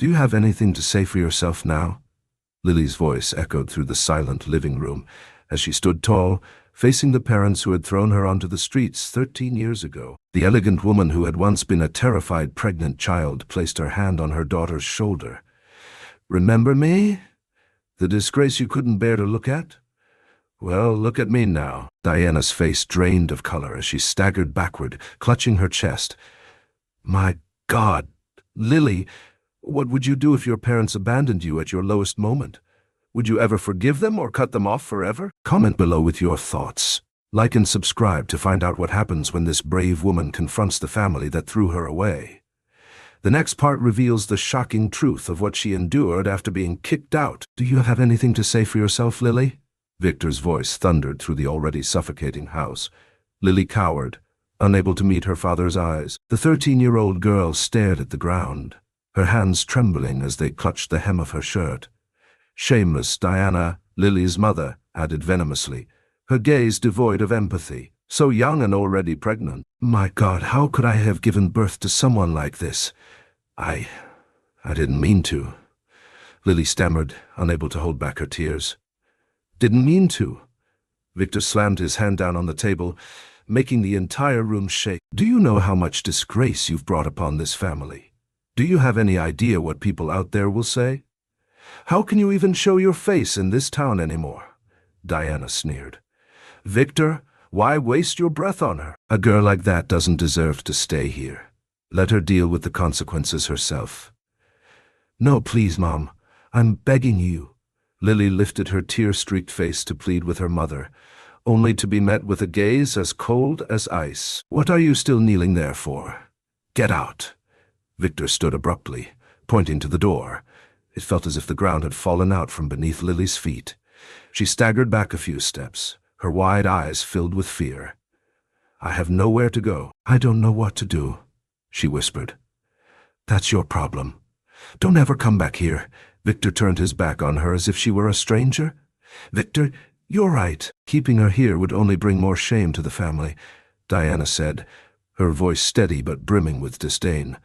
Do you have anything to say for yourself now? Lily's voice echoed through the silent living room as she stood tall, facing the parents who had thrown her onto the streets 13 years ago. The elegant woman who had once been a terrified pregnant child placed her hand on her daughter's shoulder. "Remember me? The disgrace you couldn't bear to look at? Well, look at me now." Diana's face drained of color as she staggered backward, clutching her chest. "My God, Lily, what would you do if your parents abandoned you at your lowest moment? Would you ever forgive them or cut them off forever?" Comment below with your thoughts. Like and subscribe to find out what happens when this brave woman confronts the family that threw her away. The next part reveals the shocking truth of what she endured after being kicked out. "Do you have anything to say for yourself, Lily?" Victor's voice thundered through the already suffocating house. Lily cowered, unable to meet her father's eyes. The 13-year-old girl stared at the ground, her hands trembling as they clutched the hem of her shirt. "Shameless Diana," Lily's mother added venomously, her gaze devoid of empathy. "So young and already pregnant. My God, how could I have given birth to someone like this? I didn't mean to," Lily stammered, unable to hold back her tears. "Didn't mean to." Victor slammed his hand down on the table, making the entire room shake. "Do you know how much disgrace you've brought upon this family? Do you have any idea what people out there will say? How can you even show your face in this town anymore?" Diana sneered. "Victor, why waste your breath on her? A girl like that doesn't deserve to stay here. Let her deal with the consequences herself." "No, please, Mom. I'm begging you." Lily lifted her tear-streaked face to plead with her mother, only to be met with a gaze as cold as ice. "What are you still kneeling there for? Get out." Victor stood abruptly, pointing to the door. It felt as if the ground had fallen out from beneath Lily's feet. She staggered back a few steps, her wide eyes filled with fear. "I have nowhere to go. I don't know what to do," she whispered. "That's your problem. Don't ever come back here." Victor turned his back on her as if she were a stranger. "Victor, you're right. Keeping her here would only bring more shame to the family," Diana said, her voice steady but brimming with disdain.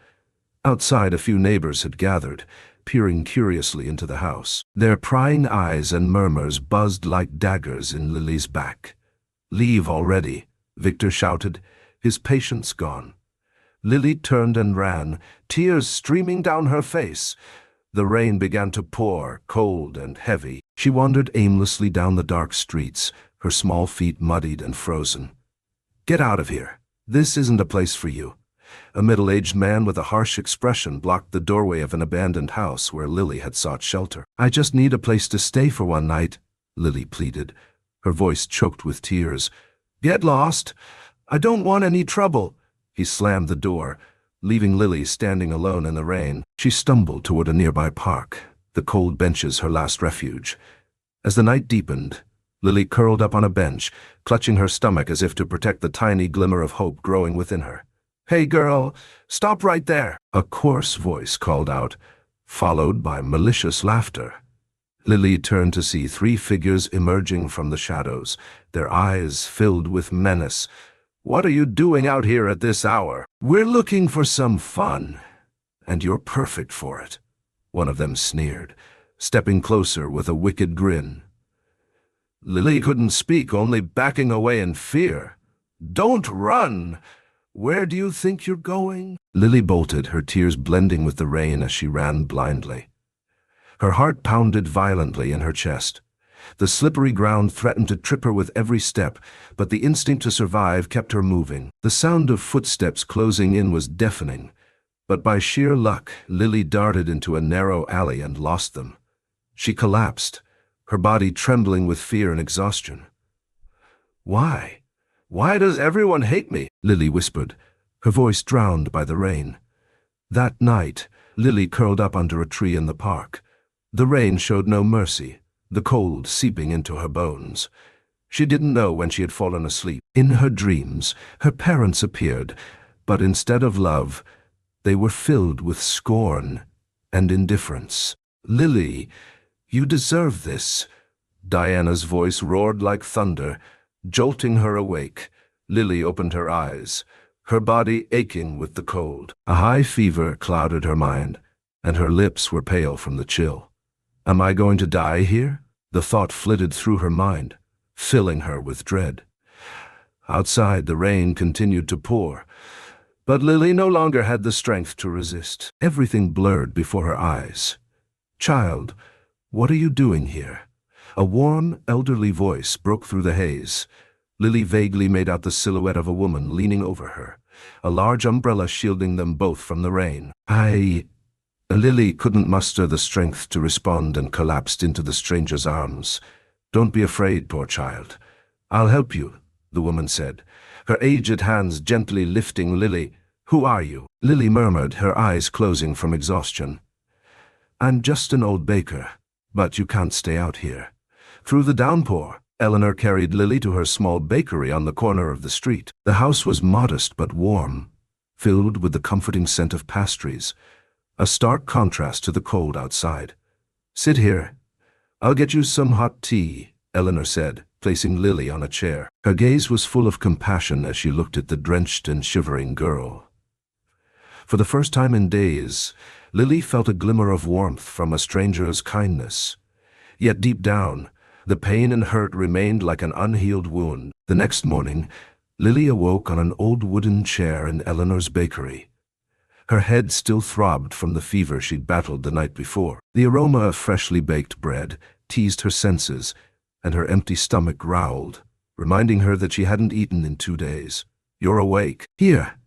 Outside, a few neighbors had gathered, peering curiously into the house. Their prying eyes and murmurs buzzed like daggers in Lily's back. "Leave already," Victor shouted, his patience gone. Lily turned and ran, tears streaming down her face. The rain began to pour, cold and heavy. She wandered aimlessly down the dark streets, her small feet muddied and frozen. "Get out of here. This isn't a place for you." A middle-aged man with a harsh expression blocked the doorway of an abandoned house where Lily had sought shelter. "I just need a place to stay for one night," Lily pleaded, her voice choked with tears. "Get lost. I don't want any trouble." He slammed the door, leaving Lily standing alone in the rain. She stumbled toward a nearby park, the cold benches her last refuge. As the night deepened, Lily curled up on a bench, clutching her stomach as if to protect the tiny glimmer of hope growing within her. "Hey girl, stop right there," a coarse voice called out, followed by malicious laughter. Lily turned to see three figures emerging from the shadows, their eyes filled with menace. "What are you doing out here at this hour?" "We're looking for some fun, and you're perfect for it," one of them sneered, stepping closer with a wicked grin. Lily couldn't speak, only backing away in fear. "Don't run! Where do you think you're going?" Lily bolted, her tears blending with the rain as she ran blindly. Her heart pounded violently in her chest. The slippery ground threatened to trip her with every step, but the instinct to survive kept her moving. The sound of footsteps closing in was deafening, but by sheer luck, Lily darted into a narrow alley and lost them. She collapsed, her body trembling with fear and exhaustion. "Why? Why does everyone hate me?" Lily whispered, her voice drowned by the rain. That night, Lily curled up under a tree in the park. The rain showed no mercy, the cold seeping into her bones. She didn't know when she had fallen asleep. In her dreams, her parents appeared, but instead of love, they were filled with scorn and indifference. "Lily, you deserve this." Diana's voice roared like thunder, jolting her awake. Lily opened her eyes, her body aching with the cold. A high fever clouded her mind, and her lips were pale from the chill. Am I going to die here? The thought flitted through her mind, filling her with dread. Outside, the rain continued to pour, but Lily no longer had the strength to resist. Everything blurred before her eyes. "Child, what are you doing here?" A warm, elderly voice broke through the haze. Lily vaguely made out the silhouette of a woman leaning over her, a large umbrella shielding them both from the rain. Lily couldn't muster the strength to respond and collapsed into the stranger's arms. "Don't be afraid, poor child. I'll help you," the woman said, her aged hands gently lifting Lily. "Who are you?" Lily murmured, her eyes closing from exhaustion. "I'm just an old baker, but you can't stay out here." Through the downpour, Eleanor carried Lily to her small bakery on the corner of the street. The house was modest but warm, filled with the comforting scent of pastries, a stark contrast to the cold outside. "Sit here. I'll get you some hot tea," Eleanor said, placing Lily on a chair. Her gaze was full of compassion as she looked at the drenched and shivering girl. For the first time in days, Lily felt a glimmer of warmth from a stranger's kindness. Yet deep down, the pain and hurt remained like an unhealed wound. The next morning, Lily awoke on an old wooden chair in Eleanor's bakery. Her head still throbbed from the fever she'd battled the night before. The aroma of freshly baked bread teased her senses, and her empty stomach growled, reminding her that she hadn't eaten in 2 days. "You're awake. Here,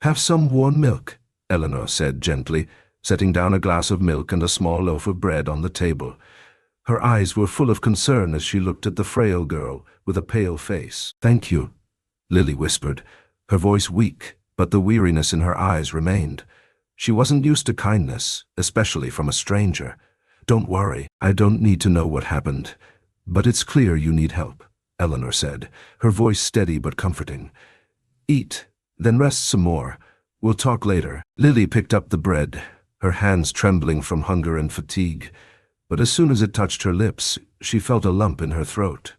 have some warm milk," Eleanor said gently, setting down a glass of milk and a small loaf of bread on the table. Her eyes were full of concern as she looked at the frail girl with a pale face. "Thank you," Lily whispered, her voice weak, but the weariness in her eyes remained. She wasn't used to kindness, especially from a stranger. "Don't worry, I don't need to know what happened, but it's clear you need help," Eleanor said, her voice steady but comforting. "Eat, then rest some more. We'll talk later." Lily picked up the bread, her hands trembling from hunger and fatigue. But as soon as it touched her lips, she felt a lump in her throat.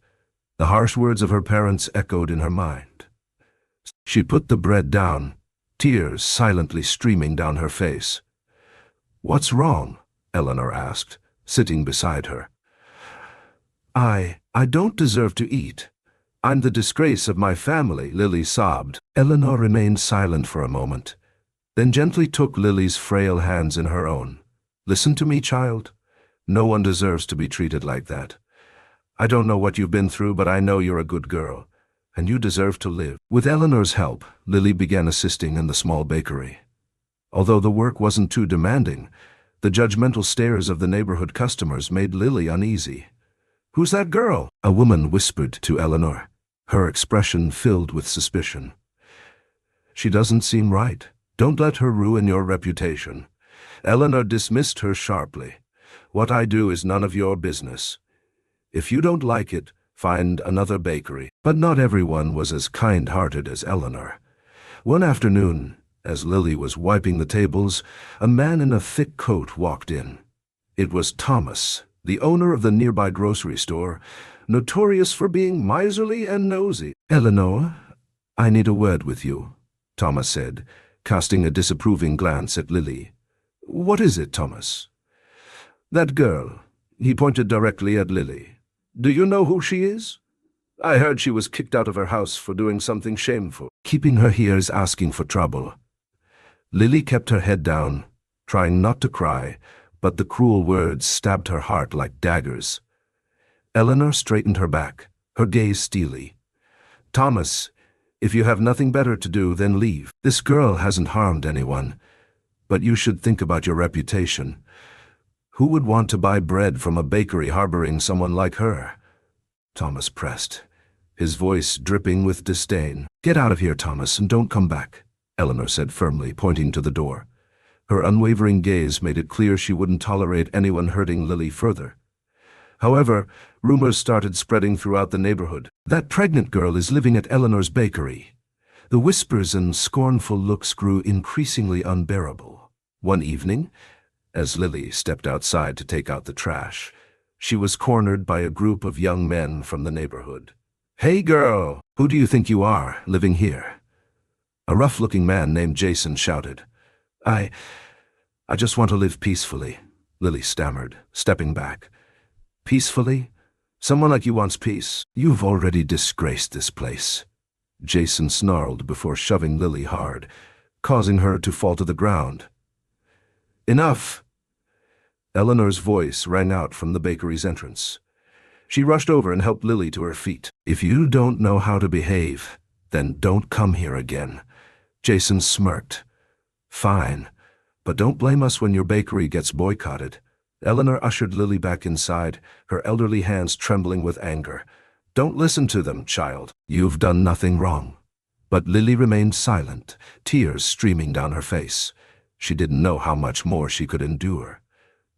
The harsh words of her parents echoed in her mind. She put the bread down, tears silently streaming down her face. "What's wrong?" Eleanor asked, sitting beside her. I don't deserve to eat. I'm the disgrace of my family," Lily sobbed. Eleanor remained silent for a moment, then gently took Lily's frail hands in her own. "Listen to me, child. No one deserves to be treated like that. I don't know what you've been through, but I know you're a good girl, and you deserve to live." With Eleanor's help, Lily began assisting in the small bakery. Although the work wasn't too demanding, the judgmental stares of the neighborhood customers made Lily uneasy. "Who's that girl?" a woman whispered to Eleanor, her expression filled with suspicion. "She doesn't seem right. Don't let her ruin your reputation." Eleanor dismissed her sharply. "What I do is none of your business. If you don't like it, find another bakery." But not everyone was as kind-hearted as Eleanor. One afternoon, as Lily was wiping the tables, a man in a thick coat walked in. It was Thomas, the owner of the nearby grocery store, notorious for being miserly and nosy. "Eleanor, I need a word with you," Thomas said, casting a disapproving glance at Lily. "What is it, Thomas?" "That girl." He pointed directly at Lily. "Do you know who she is? I heard she was kicked out of her house for doing something shameful. Keeping her here is asking for trouble." Lily kept her head down, trying not to cry, but the cruel words stabbed her heart like daggers. Eleanor straightened her back, her gaze steely. "Thomas, if you have nothing better to do, then leave. This girl hasn't harmed anyone, but you should think about your reputation. Who would want to buy bread from a bakery harboring someone like her?" Thomas pressed, his voice dripping with disdain. "Get out of here, Thomas, and don't come back," Eleanor said firmly, pointing to the door. Her unwavering gaze made it clear she wouldn't tolerate anyone hurting Lily further. However, rumors started spreading throughout the neighborhood. "That pregnant girl is living at Eleanor's bakery." The whispers and scornful looks grew increasingly unbearable. One evening, as Lily stepped outside to take out the trash, she was cornered by a group of young men from the neighborhood. "Hey girl, who do you think you are, living here?" A rough-looking man named Jason shouted. I just want to live peacefully, Lily stammered, stepping back. Peacefully? Someone like you wants peace. You've already disgraced this place. Jason snarled before shoving Lily hard, causing her to fall to the ground. Enough! Eleanor's voice rang out from the bakery's entrance. She rushed over and helped Lily to her feet. If you don't know how to behave, then don't come here again. Jason smirked. Fine, but don't blame us when your bakery gets boycotted. Eleanor ushered Lily back inside, her elderly hands trembling with anger. Don't listen to them, child. You've done nothing wrong. But Lily remained silent, tears streaming down her face. She didn't know how much more she could endure.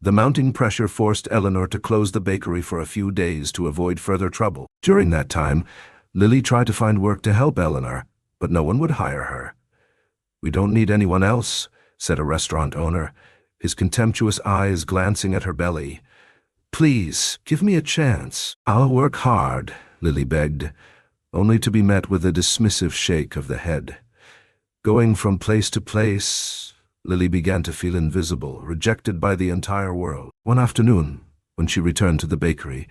The mounting pressure forced Eleanor to close the bakery for a few days to avoid further trouble. During that time, Lily tried to find work to help Eleanor, but no one would hire her. We don't need anyone else, said a restaurant owner, his contemptuous eyes glancing at her belly. Please, give me a chance. I'll work hard, Lily begged, only to be met with a dismissive shake of the head. Going from place to place, Lily began to feel invisible, rejected by the entire world. One afternoon, when she returned to the bakery,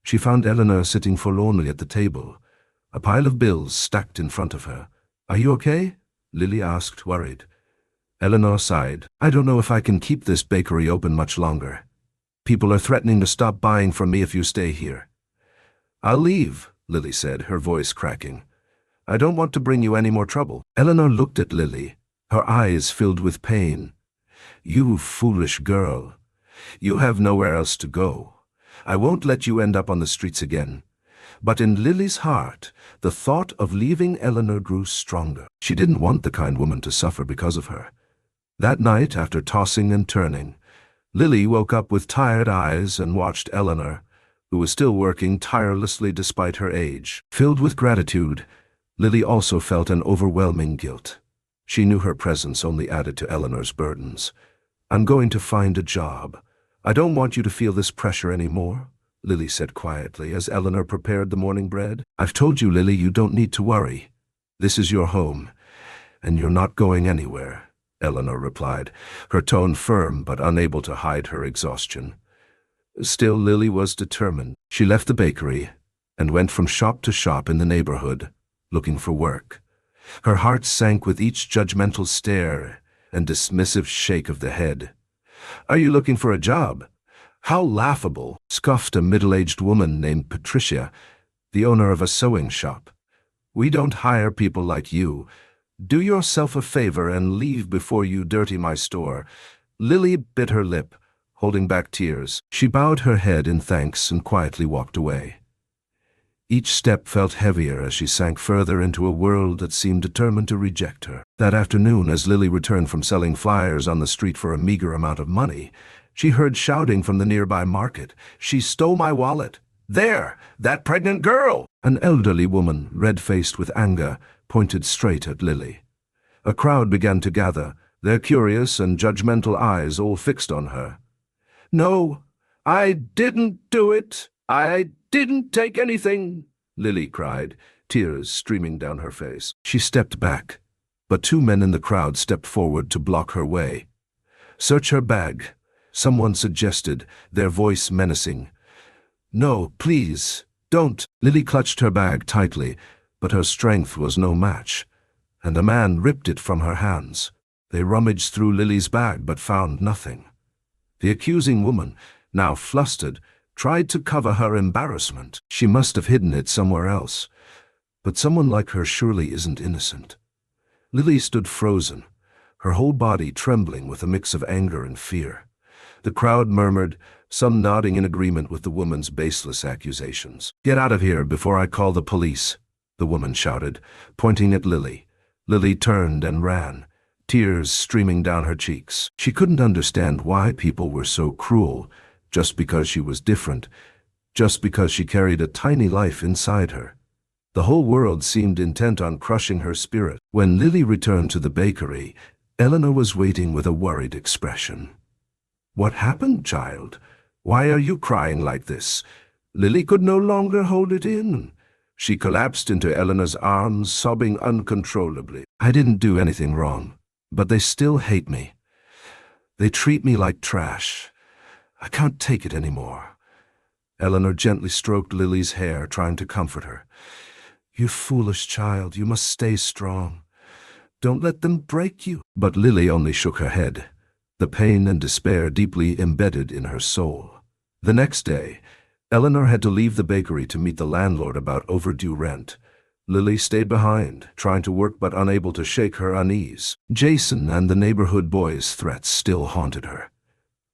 she found Eleanor sitting forlornly at the table, a pile of bills stacked in front of her. Are you okay? Lily asked, worried. Eleanor sighed. I don't know if I can keep this bakery open much longer. People are threatening to stop buying from me if you stay here. I'll leave, Lily said, her voice cracking. I don't want to bring you any more trouble. Eleanor looked at Lily, her eyes filled with pain. You foolish girl. You have nowhere else to go. I won't let you end up on the streets again. But in Lily's heart, the thought of leaving Eleanor grew stronger. She didn't want the kind woman to suffer because of her. That night, after tossing and turning, Lily woke up with tired eyes and watched Eleanor, who was still working tirelessly despite her age. Filled with gratitude, Lily also felt an overwhelming guilt. She knew her presence only added to Eleanor's burdens. I'm going to find a job. I don't want you to feel this pressure anymore, Lily said quietly as Eleanor prepared the morning bread. I've told you, Lily, you don't need to worry. This is your home, and you're not going anywhere, Eleanor replied, her tone firm but unable to hide her exhaustion. Still, Lily was determined. She left the bakery and went from shop to shop in the neighborhood, looking for work. Her heart sank with each judgmental stare and dismissive shake of the head. Are you looking for a job? How laughable, scoffed a middle-aged woman named Patricia, the owner of a sewing shop. We don't hire people like you. Do yourself a favor and leave before you dirty my store. Lily bit her lip, holding back tears. She bowed her head in thanks and quietly walked away. Each step felt heavier as she sank further into a world that seemed determined to reject her. That afternoon, as Lily returned from selling flyers on the street for a meager amount of money, she heard shouting from the nearby market. She stole my wallet. There! That pregnant girl! An elderly woman, red-faced with anger, pointed straight at Lily. A crowd began to gather, their curious and judgmental eyes all fixed on her. No, I didn't do it. I didn't take anything, Lily cried, tears streaming down her face. She stepped back, but two men in the crowd stepped forward to block her way. Search her bag, someone suggested, their voice menacing. No, please, don't. Lily clutched her bag tightly, but her strength was no match, and a man ripped it from her hands. They rummaged through Lily's bag but found nothing. The accusing woman, now flustered, tried to cover her embarrassment. She must have hidden it somewhere else. But someone like her surely isn't innocent. Lily stood frozen, her whole body trembling with a mix of anger and fear. The crowd murmured, some nodding in agreement with the woman's baseless accusations. Get out of here before I call the police, the woman shouted, pointing at Lily. Lily turned and ran, tears streaming down her cheeks. She couldn't understand why people were so cruel, just because she was different, just because she carried a tiny life inside her. The whole world seemed intent on crushing her spirit. When Lily returned to the bakery, Eleanor was waiting with a worried expression. What happened, child? Why are you crying like this? Lily could no longer hold it in. She collapsed into Eleanor's arms, sobbing uncontrollably. I didn't do anything wrong, but they still hate me. They treat me like trash. I can't take it anymore." Eleanor gently stroked Lily's hair, trying to comfort her. "You foolish child, you must stay strong. Don't let them break you." But Lily only shook her head, the pain and despair deeply embedded in her soul. The next day, Eleanor had to leave the bakery to meet the landlord about overdue rent. Lily stayed behind, trying to work but unable to shake her unease. Jason and the neighborhood boys' threats still haunted her.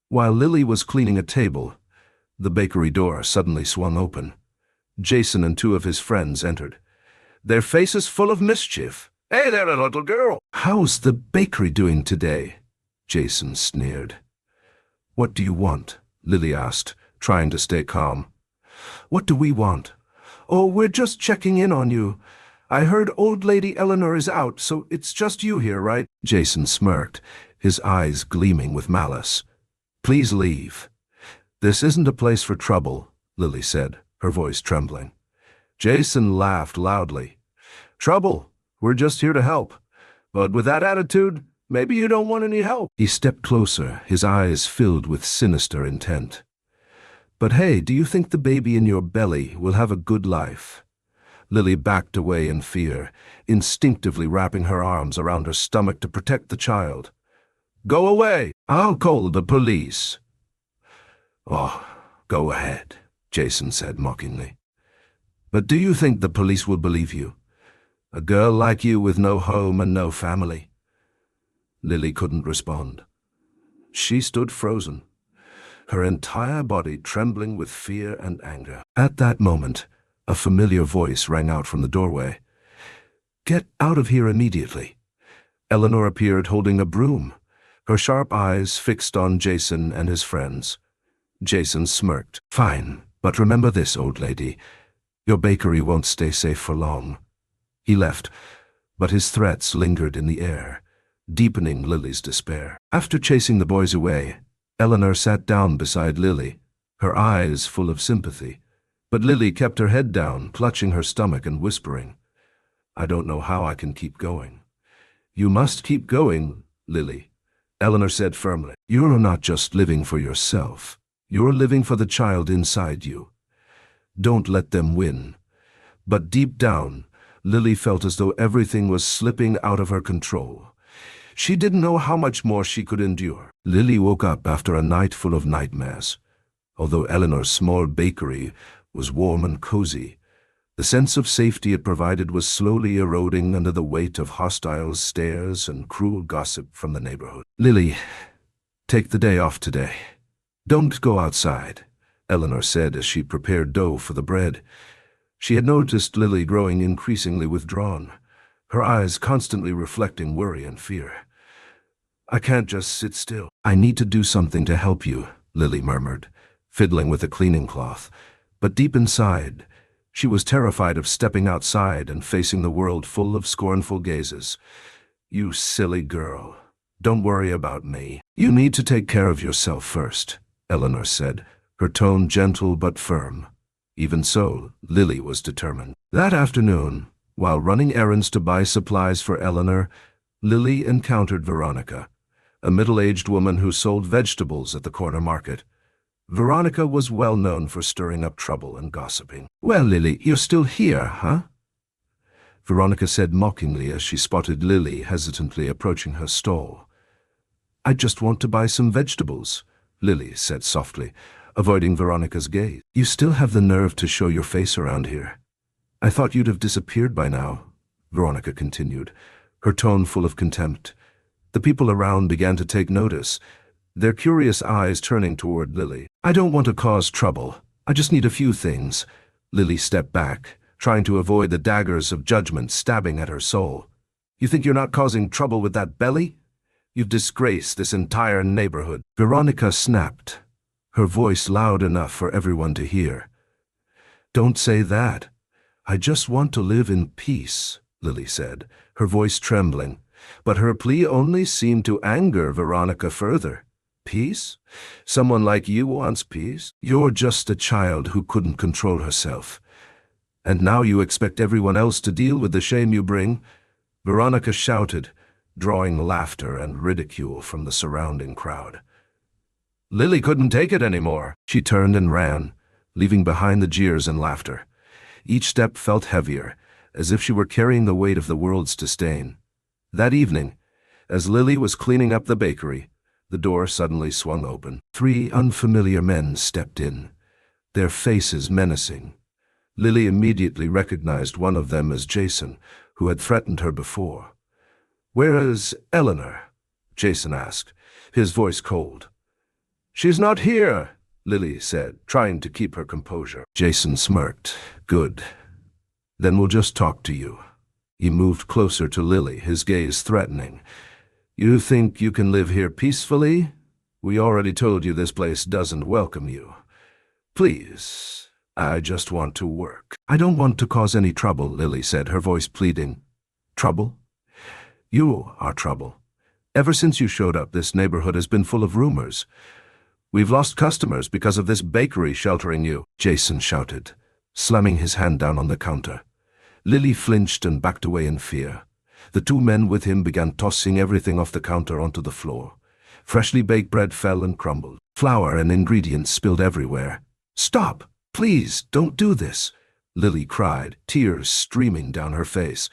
While Lily was cleaning a table, the bakery door suddenly swung open. Jason and two of his friends entered, their faces full of mischief. "Hey there, little girl! How's the bakery doing today?" Jason sneered. "What do you want?" Lily asked, trying to stay calm. "What do we want?" "Oh, we're just checking in on you. I heard old lady Eleanor is out, so it's just you here, right?" Jason smirked, his eyes gleaming with malice. "Please leave. This isn't a place for trouble," Lily said, her voice trembling. Jason laughed loudly. "Trouble? We're just here to help. But with that attitude, maybe you don't want any help." He stepped closer, his eyes filled with sinister intent. "But hey, do you think the baby in your belly will have a good life?" Lily backed away in fear, instinctively wrapping her arms around her stomach to protect the child. "Go away! I'll call the police." "Oh, go ahead," Jason said mockingly. "But do you think the police will believe you? A girl like you with no home and no family?" Lily couldn't respond. She stood frozen, her entire body trembling with fear and anger. At that moment, a familiar voice rang out from the doorway. "Get out of here immediately." Eleanor appeared holding a broom, her sharp eyes fixed on Jason and his friends. Jason smirked. "Fine, but remember this, old lady. Your bakery won't stay safe for long." He left, but his threats lingered in the air, deepening Lily's despair. After chasing the boys away, Eleanor sat down beside Lily, her eyes full of sympathy. But Lily kept her head down, clutching her stomach and whispering, "I don't know how I can keep going." "You must keep going, Lily," Eleanor said firmly. "You're not just living for yourself. You're living for the child inside you. Don't let them win." But deep down, Lily felt as though everything was slipping out of her control. She didn't know how much more she could endure. Lily woke up after a night full of nightmares. Although Eleanor's small bakery was warm and cozy, the sense of safety it provided was slowly eroding under the weight of hostile stares and cruel gossip from the neighborhood. "Lily, take the day off today. Don't go outside," Eleanor said as she prepared dough for the bread. She had noticed Lily growing increasingly withdrawn, her eyes constantly reflecting worry and fear. "I can't just sit still." "I need to do something to help you," Lily murmured, fiddling with a cleaning cloth. But deep inside, she was terrified of stepping outside and facing the world full of scornful gazes. "You silly girl. Don't worry about me. You need to take care of yourself first," Eleanor said, her tone gentle but firm. Even so, Lily was determined. That afternoon, while running errands to buy supplies for Eleanor, Lily encountered Veronica, a middle-aged woman who sold vegetables at the corner market. Veronica was well known for stirring up trouble and gossiping. "Well, Lily, you're still here, huh?" Veronica said mockingly as she spotted Lily hesitantly approaching her stall. "I just want to buy some vegetables," Lily said softly, avoiding Veronica's gaze. "You still have the nerve to show your face around here. I thought you'd have disappeared by now," Veronica continued, her tone full of contempt. The people around began to take notice, their curious eyes turning toward Lily. "I don't want to cause trouble. I just need a few things." Lily stepped back, trying to avoid the daggers of judgment stabbing at her soul. "You think you're not causing trouble with that belly? You've disgraced this entire neighborhood." Veronica snapped, her voice loud enough for everyone to hear. "Don't say that. I just want to live in peace," Lily said, her voice trembling. But her plea only seemed to anger Veronica further. "Peace? Someone like you wants peace? You're just a child who couldn't control herself. And now you expect everyone else to deal with the shame you bring?" Veronica shouted, drawing laughter and ridicule from the surrounding crowd. Lily couldn't take it anymore. She turned and ran, leaving behind the jeers and laughter. Each step felt heavier, as if she were carrying the weight of the world's disdain. That evening, as Lily was cleaning up the bakery, the door suddenly swung open. 3 unfamiliar men stepped in, their faces menacing. Lily immediately recognized one of them as Jason, who had threatened her before. "Where is Eleanor?" Jason asked, his voice cold. "She's not here," Lily said, trying to keep her composure. Jason smirked. "Good. Then we'll just talk to you." He moved closer to Lily, his gaze threatening. "You think you can live here peacefully? We already told you this place doesn't welcome you. Please, I just want to work." "I don't want to cause any trouble," Lily said, her voice pleading. "Trouble? You are trouble. Ever since you showed up, this neighborhood has been full of rumors. We've lost customers because of this bakery sheltering you," Jason shouted, slamming his hand down on the counter. Lily flinched and backed away in fear. The 2 men with him began tossing everything off the counter onto the floor. Freshly baked bread fell and crumbled. Flour and ingredients spilled everywhere. "Stop! Please, don't do this!" Lily cried, tears streaming down her face.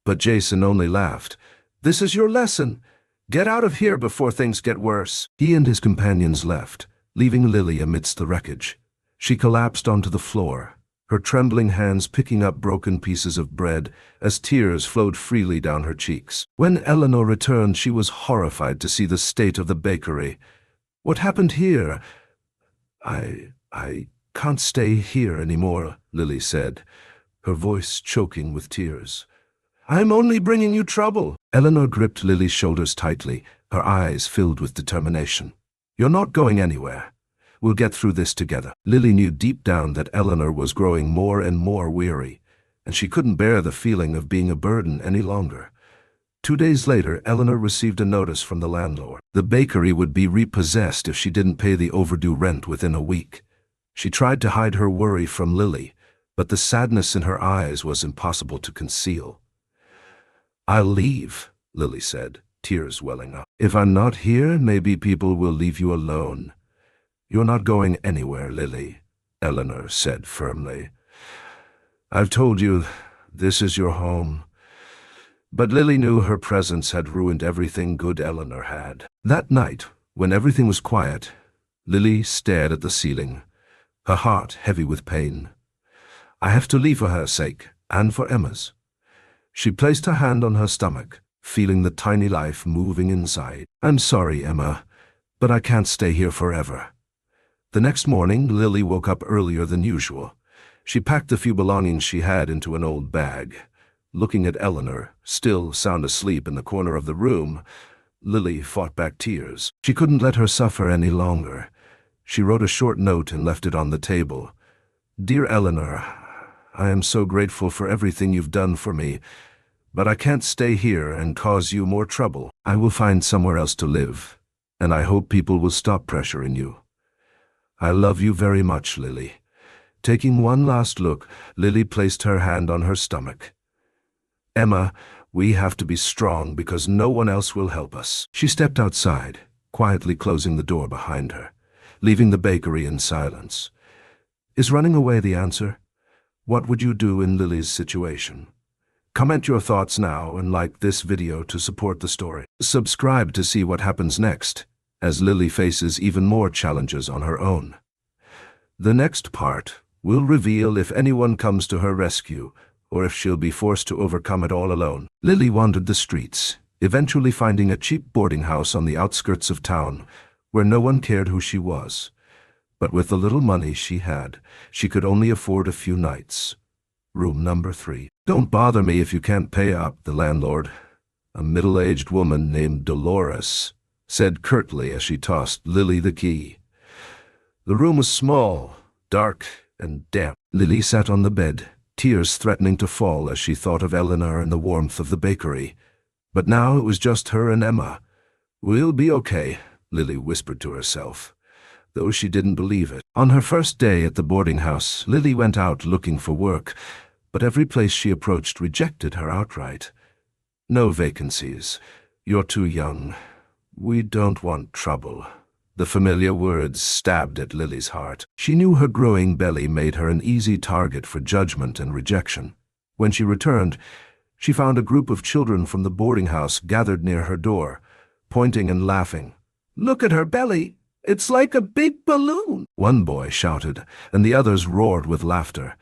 But Jason only laughed. "This is your lesson. Get out of here before things get worse." He and his companions left, leaving Lily amidst the wreckage. She collapsed onto the floor, her trembling hands picking up broken pieces of bread as tears flowed freely down her cheeks. When Eleanor returned, she was horrified to see the state of the bakery. "What happened here?" I can't stay here anymore," Lily said, her voice choking with tears. "I'm only bringing you trouble." Eleanor gripped Lily's shoulders tightly, her eyes filled with determination. "You're not going anywhere. We'll get through this together." Lily knew deep down that Eleanor was growing more and more weary, and she couldn't bear the feeling of being a burden any longer. 2 days later, Eleanor received a notice from the landlord. The bakery would be repossessed if she didn't pay the overdue rent within a week. She tried to hide her worry from Lily, but the sadness in her eyes was impossible to conceal. "I'll leave," Lily said, tears welling up. "If I'm not here, maybe people will leave you alone." "You're not going anywhere, Lily," Eleanor said firmly. "I've told you, this is your home." But Lily knew her presence had ruined everything good Eleanor had. That night, when everything was quiet, Lily stared at the ceiling, her heart heavy with pain. "I have to leave for her sake, and for Emma's." She placed her hand on her stomach, feeling the tiny life moving inside. "I'm sorry, Emma, but I can't stay here forever." The next morning, Lily woke up earlier than usual. She packed the few belongings she had into an old bag. Looking at Eleanor, still sound asleep in the corner of the room, Lily fought back tears. She couldn't let her suffer any longer. She wrote a short note and left it on the table. "Dear Eleanor, I am so grateful for everything you've done for me, but I can't stay here and cause you more trouble. I will find somewhere else to live, and I hope people will stop pressuring you. I love you very much, Lily." Taking one last look, Lily placed her hand on her stomach. "Emma, we have to be strong because no one else will help us." She stepped outside, quietly closing the door behind her, leaving the bakery in silence. Is running away the answer? What would you do in Lily's situation? Comment your thoughts now and like this video to support the story. Subscribe to see what happens next, as Lily faces even more challenges on her own. The next part will reveal if anyone comes to her rescue, or if she'll be forced to overcome it all alone. Lily wandered the streets, eventually finding a cheap boarding house on the outskirts of town, where no one cared who she was. But with the little money she had, she could only afford a few nights. Room number 3. "Don't bother me if you can't pay up," the landlord, a middle-aged woman named Dolores, said curtly as she tossed Lily the key. The room was small, dark, and damp. Lily sat on the bed, tears threatening to fall as she thought of Eleanor and the warmth of the bakery. But now it was just her and Emma. "We'll be okay," Lily whispered to herself, though she didn't believe it. On her first day at the boarding house, Lily went out looking for work, but every place she approached rejected her outright. No vacancies, You're too young. We don't want trouble." The familiar words stabbed at Lily's heart. She knew her growing belly made her an easy target for judgment and rejection. When she returned, she found a group of children from the boarding house gathered near her door, pointing and laughing. "Look at her belly! It's like a big balloon!" one boy shouted, and the others roared with laughter.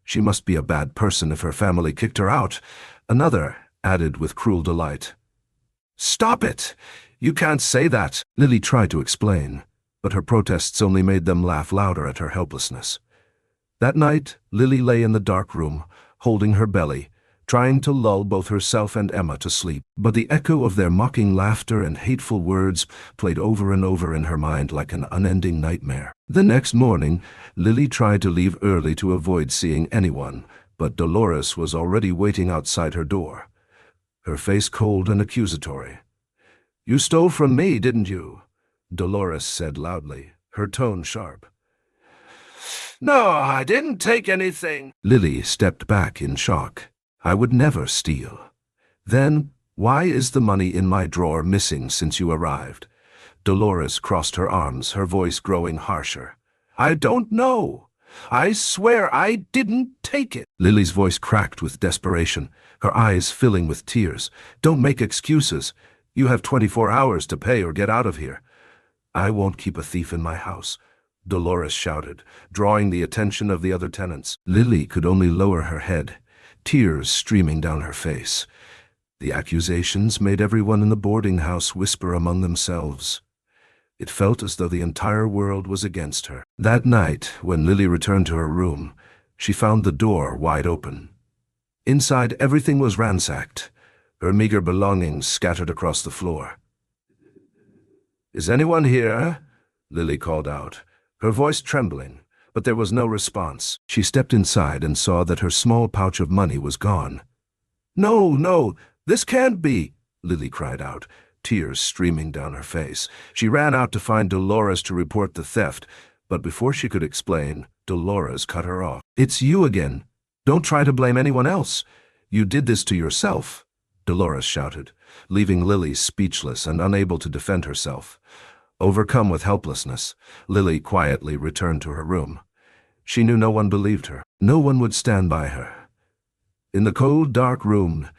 "She must be a bad person if her family kicked her out," another added with cruel delight. "Stop it! You can't say that," Lily tried to explain, but her protests only made them laugh louder at her helplessness. That night, Lily lay in the dark room, holding her belly, trying to lull both herself and Emma to sleep. But the echo of their mocking laughter and hateful words played over and over in her mind like an unending nightmare. The next morning, Lily tried to leave early to avoid seeing anyone, but Dolores was already waiting outside her door, her face cold and accusatory. "You stole from me, didn't you?" Dolores said loudly, her tone sharp. "No, I didn't take anything." Lily stepped back in shock. "I would never steal." "Then, why is the money in my drawer missing since you arrived?" Dolores crossed her arms, her voice growing harsher. "I don't know. I swear I didn't take it." Lily's voice cracked with desperation, her eyes filling with tears. "Don't make excuses. You have 24 hours to pay or get out of here." "I won't keep a thief in my house," Dolores shouted, drawing the attention of the other tenants. Lily could only lower her head, tears streaming down her face. The accusations made everyone in the boarding house whisper among themselves. It felt as though the entire world was against her. That night, when Lily returned to her room, she found the door wide open. Inside, everything was ransacked, her meager belongings scattered across the floor. "Is anyone here?" Lily called out, her voice trembling, but there was no response. She stepped inside and saw that her small pouch of money was gone. No, this can't be," Lily cried out, tears streaming down her face. She ran out to find Dolores to report the theft, but before she could explain, Dolores cut her off. "It's you again. Don't try to blame anyone else. You did this to yourself," Dolores shouted, leaving Lily speechless and unable to defend herself. Overcome with helplessness, Lily quietly returned to her room. She knew no one believed her. No one would stand by her. In the cold, dark room,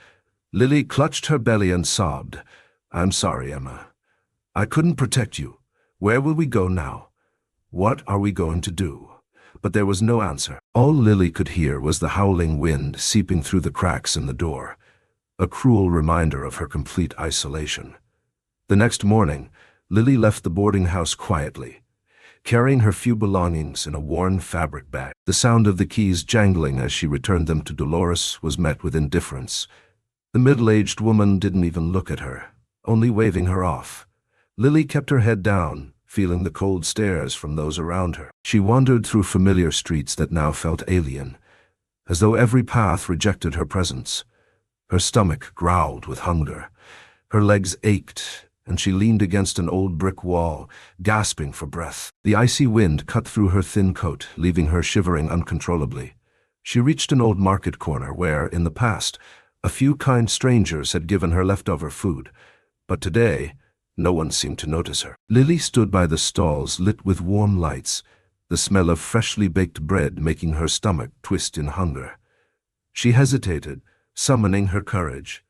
Lily clutched her belly and sobbed. "I'm sorry, Emma. I couldn't protect you. Where will we go now? What are we going to do?" But there was no answer. All Lily could hear was the howling wind seeping through the cracks in the door, a cruel reminder of her complete isolation. The next morning, Lily left the boarding house quietly, carrying her few belongings in a worn fabric bag. The sound of the keys jangling as she returned them to Dolores was met with indifference. The middle-aged woman didn't even look at her, only waving her off. Lily kept her head down, feeling the cold stares from those around her. She wandered through familiar streets that now felt alien, as though every path rejected her presence. Her stomach growled with hunger. Her legs ached, and she leaned against an old brick wall, gasping for breath. The icy wind cut through her thin coat, leaving her shivering uncontrollably. She reached an old market corner where, in the past, a few kind strangers had given her leftover food, but today, no one seemed to notice her. Lily stood by the stalls lit with warm lights, the smell of freshly baked bread making her stomach twist in hunger. She hesitated, summoning her courage.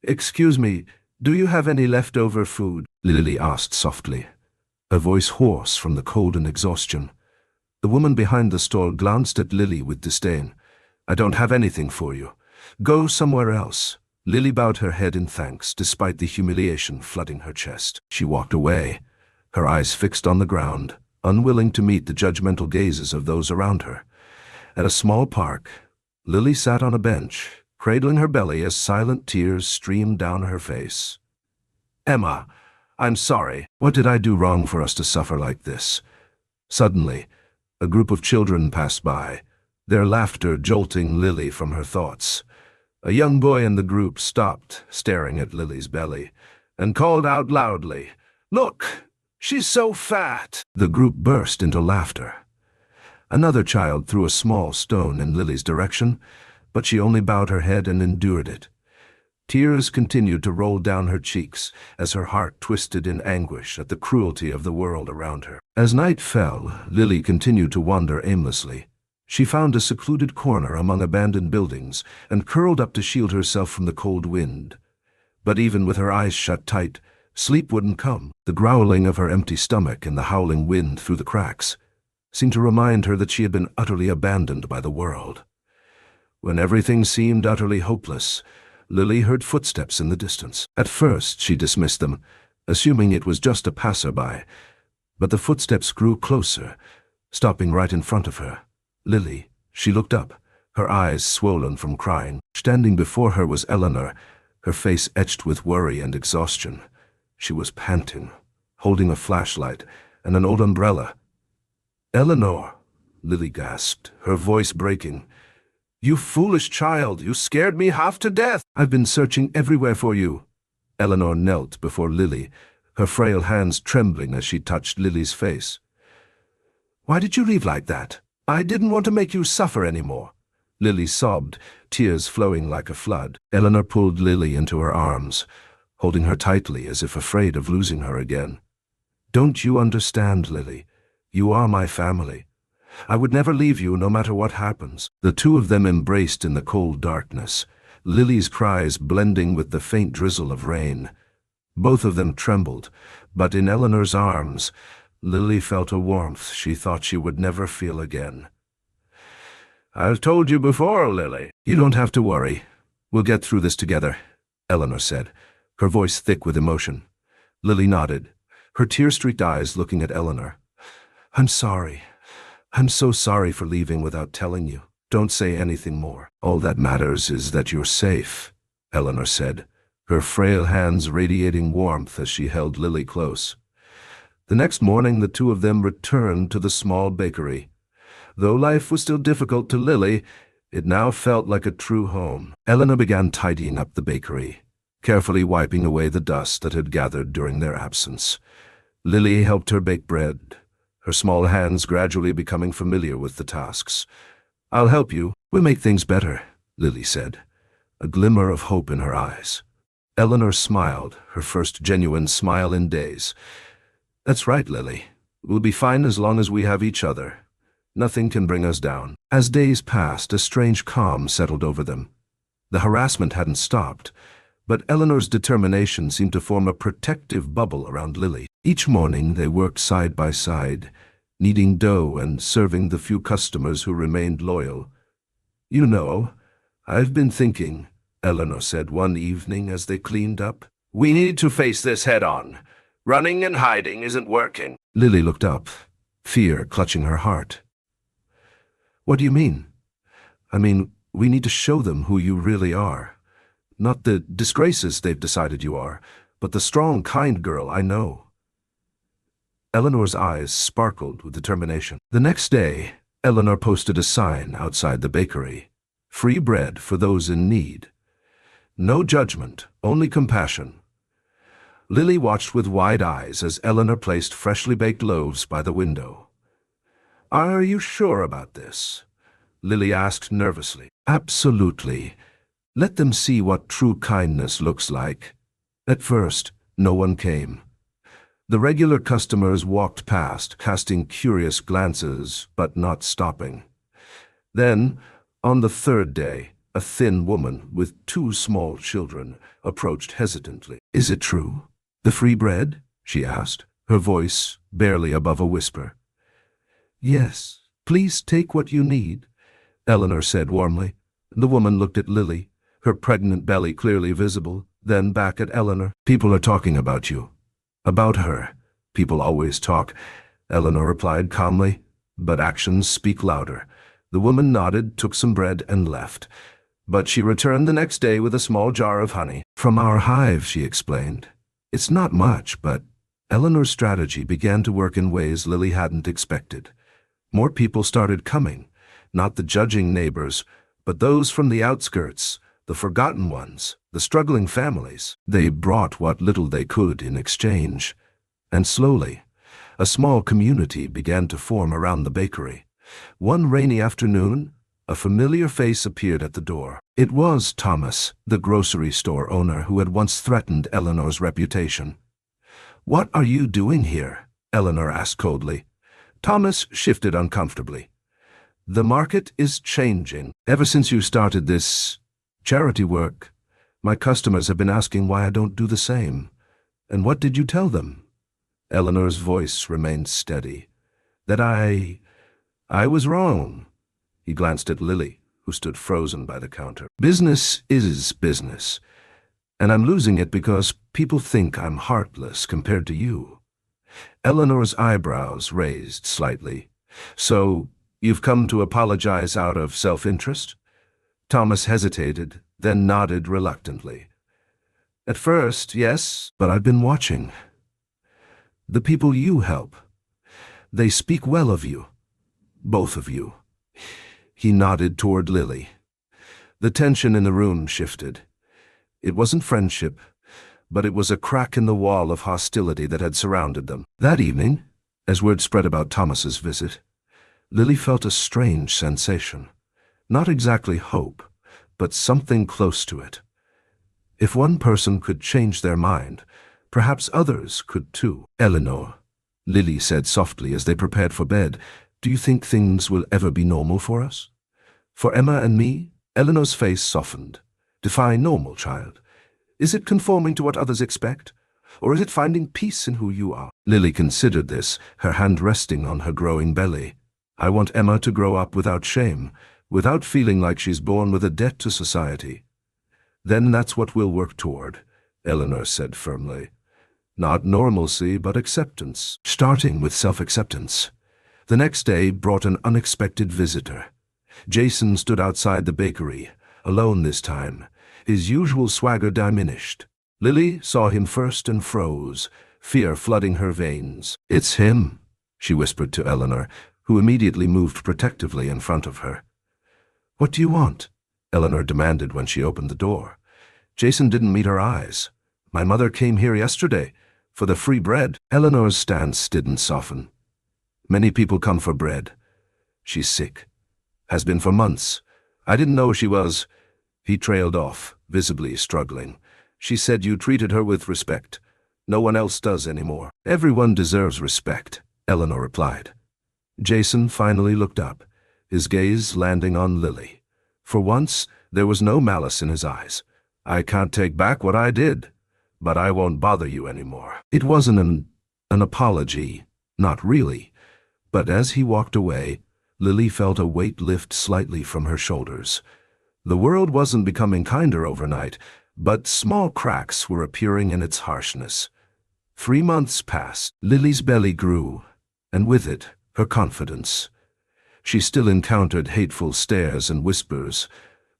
"Excuse me, do you have any leftover food?" Lily asked softly, her voice hoarse from the cold and exhaustion. The woman behind the stall glanced at Lily with disdain. "I don't have anything for you. Go somewhere else." Lily bowed her head in thanks, despite the humiliation flooding her chest. She walked away, her eyes fixed on the ground, unwilling to meet the judgmental gazes of those around her. At a small park, Lily sat on a bench, cradling her belly as silent tears streamed down her face. "Emma, I'm sorry. What did I do wrong for us to suffer like this?" Suddenly, a group of children passed by, their laughter jolting Lily from her thoughts. A young boy in the group stopped, staring at Lily's belly, and called out loudly, "Look, she's so fat!" The group burst into laughter. Another child threw a small stone in Lily's direction, but she only bowed her head and endured it. Tears continued to roll down her cheeks as her heart twisted in anguish at the cruelty of the world around her. As night fell, Lily continued to wander aimlessly. She found a secluded corner among abandoned buildings and curled up to shield herself from the cold wind. But even with her eyes shut tight, sleep wouldn't come. The growling of her empty stomach and the howling wind through the cracks seemed to remind her that she had been utterly abandoned by the world. When everything seemed utterly hopeless, Lily heard footsteps in the distance. At first she dismissed them, assuming it was just a passerby, but the footsteps grew closer, stopping right in front of her. Lily, she looked up, her eyes swollen from crying. Standing before her was Eleanor, her face etched with worry and exhaustion. She was panting, holding a flashlight and an old umbrella. "Eleanor," Lily gasped, her voice breaking. "You foolish child, you scared me half to death. I've been searching everywhere for you." Eleanor knelt before Lily, her frail hands trembling as she touched Lily's face. "Why did you leave like that? I didn't want to make you suffer anymore." Lily sobbed, tears flowing like a flood. Eleanor pulled Lily into her arms, holding her tightly as if afraid of losing her again. "Don't you understand, Lily? You are my family. I would never leave you no matter what happens." The two of them embraced in the cold darkness, Lily's cries blending with the faint drizzle of rain. Both of them trembled, but in Eleanor's arms, Lily felt a warmth she thought she would never feel again. "I've told you before, Lily." "You don't have to worry. We'll get through this together," Eleanor said, her voice thick with emotion. Lily nodded, her tear-streaked eyes looking at Eleanor. "I'm sorry. I'm so sorry for leaving without telling you. Don't say anything more." "All that matters is that you're safe," Eleanor said, her frail hands radiating warmth as she held Lily close. The next morning the two of them returned to the small bakery. Though life was still difficult to Lily, it now felt like a true home. Eleanor began tidying up the bakery, carefully wiping away the dust that had gathered during their absence. Lily helped her bake bread, her small hands gradually becoming familiar with the tasks. "I'll help you. We'll make things better," Lily said, a glimmer of hope in her eyes. Eleanor smiled, her first genuine smile in days. "That's right, Lily. We'll be fine as long as we have each other. Nothing can bring us down." As days passed, a strange calm settled over them. The harassment hadn't stopped, but Eleanor's determination seemed to form a protective bubble around Lily. Each morning they worked side by side, kneading dough and serving the few customers who remained loyal. "You know, I've been thinking," Eleanor said one evening as they cleaned up. "We need to face this head-on. Running and hiding isn't working." Lily looked up, fear clutching her heart. "What do you mean?" "I mean, we need to show them who you really are. Not the disgraces they've decided you are, but the strong, kind girl I know." Eleanor's eyes sparkled with determination. The next day, Eleanor posted a sign outside the bakery. "Free bread for those in need. No judgment, only compassion." Lily watched with wide eyes as Eleanor placed freshly baked loaves by the window. "Are you sure about this?" Lily asked nervously. "Absolutely. Let them see what true kindness looks like." At first, no one came. The regular customers walked past, casting curious glances, but not stopping. Then, on the third day, a thin woman with 2 small children approached hesitantly. "Is it true? The free bread?" she asked, her voice barely above a whisper. "Yes, please take what you need," Eleanor said warmly. The woman looked at Lily, her pregnant belly clearly visible, then back at Eleanor. "People are talking about you." "About her. People always talk," Eleanor replied calmly, "but actions speak louder." The woman nodded, took some bread, and left. But she returned the next day with a small jar of honey. "From our hive," she explained. "It's not much, but..." Eleanor's strategy began to work in ways Lily hadn't expected. More people started coming, not the judging neighbors, but those from the outskirts, the forgotten ones, the struggling families. They brought what little they could in exchange. And slowly, a small community began to form around the bakery. One rainy afternoon, a familiar face appeared at the door. It was Thomas, the grocery store owner who had once threatened Eleanor's reputation. "What are you doing here?" Eleanor asked coldly. Thomas shifted uncomfortably. "The market is changing. Ever since you started this charity work, my customers have been asking why I don't do the same. And what did you tell them?" Eleanor's voice remained steady. "That I was wrong." He glanced at Lily, who stood frozen by the counter. "Business is business, and I'm losing it because people think I'm heartless compared to you." Eleanor's eyebrows raised slightly. "So, you've come to apologize out of self-interest?" Thomas hesitated, then nodded reluctantly. "At first, yes, but I've been watching. The people you help, they speak well of you. Both of you." He nodded toward Lily. The tension in the room shifted. It wasn't friendship, but it was a crack in the wall of hostility that had surrounded them. That evening, as word spread about Thomas's visit, Lily felt a strange sensation. Not exactly hope, but something close to it. If one person could change their mind, perhaps others could too. "Eleanor," Lily said softly as they prepared for bed, "do you think things will ever be normal for us? For Emma and me?" Eleanor's face softened. "Define normal, child. Is it conforming to what others expect? Or is it finding peace in who you are?" Lily considered this, her hand resting on her growing belly. "I want Emma to grow up without shame, without feeling like she's born with a debt to society." "Then that's what we'll work toward," Eleanor said firmly. "Not normalcy, but acceptance, starting with self-acceptance." The next day brought an unexpected visitor. Jason stood outside the bakery, alone this time, his usual swagger diminished. Lily saw him first and froze, fear flooding her veins. "It's him," she whispered to Eleanor, who immediately moved protectively in front of her. "What do you want?" Eleanor demanded when she opened the door. Jason didn't meet her eyes. "My mother came here yesterday, for the free bread." Eleanor's stance didn't soften. "Many people come for bread. She's sick. Has been for months. I didn't know she was—" He trailed off, visibly struggling. "She said you treated her with respect. No one else does anymore." "Everyone deserves respect," Eleanor replied. Jason finally looked up, his gaze landing on Lily. For once, there was no malice in his eyes. "I can't take back what I did, but I won't bother you anymore." It wasn't an apology, not really. But as he walked away, Lily felt a weight lift slightly from her shoulders. The world wasn't becoming kinder overnight, but small cracks were appearing in its harshness. 3 months passed. Lily's belly grew, and with it, her confidence. She still encountered hateful stares and whispers,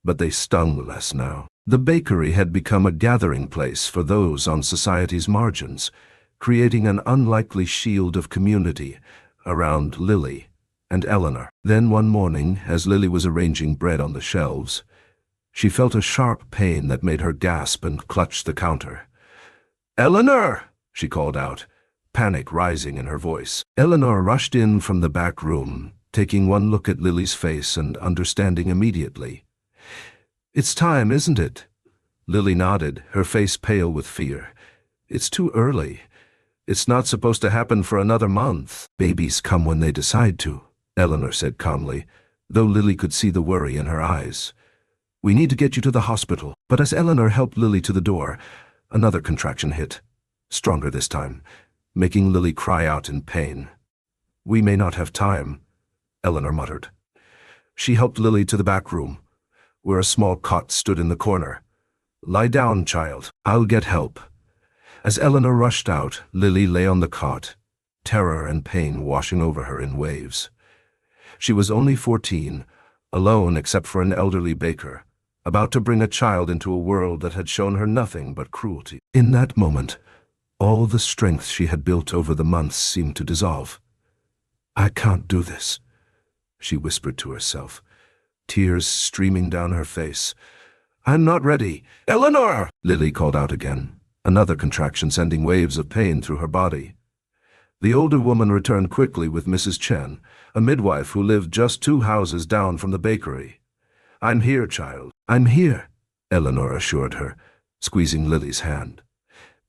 but they stung less now. The bakery had become a gathering place for those on society's margins, creating an unlikely shield of community around Lily and Eleanor. Then one morning, as Lily was arranging bread on the shelves, she felt a sharp pain that made her gasp and clutch the counter. "Eleanor!" she called out, panic rising in her voice. Eleanor rushed in from the back room, taking one look at Lily's face and understanding immediately. "It's time, isn't it?" Lily nodded, her face pale with fear. "It's too early. It's not supposed to happen for another month." "Babies come when they decide to," Eleanor said calmly, though Lily could see the worry in her eyes. "We need to get you to the hospital." But as Eleanor helped Lily to the door, another contraction hit, stronger this time, making Lily cry out in pain. "We may not have time," Eleanor muttered. She helped Lily to the back room, where a small cot stood in the corner. "Lie down, child. I'll get help." As Eleanor rushed out, Lily lay on the cot, terror and pain washing over her in waves. She was only 14, alone except for an elderly baker, about to bring a child into a world that had shown her nothing but cruelty. In that moment, all the strength she had built over the months seemed to dissolve. "I can't do this," she whispered to herself, tears streaming down her face. "I'm not ready." "Eleanor!" Lily called out again, another contraction sending waves of pain through her body. The older woman returned quickly with Mrs. Chen, a midwife who lived just 2 houses down from the bakery. "I'm here, child. "I'm here," Eleanor assured her, squeezing Lily's hand.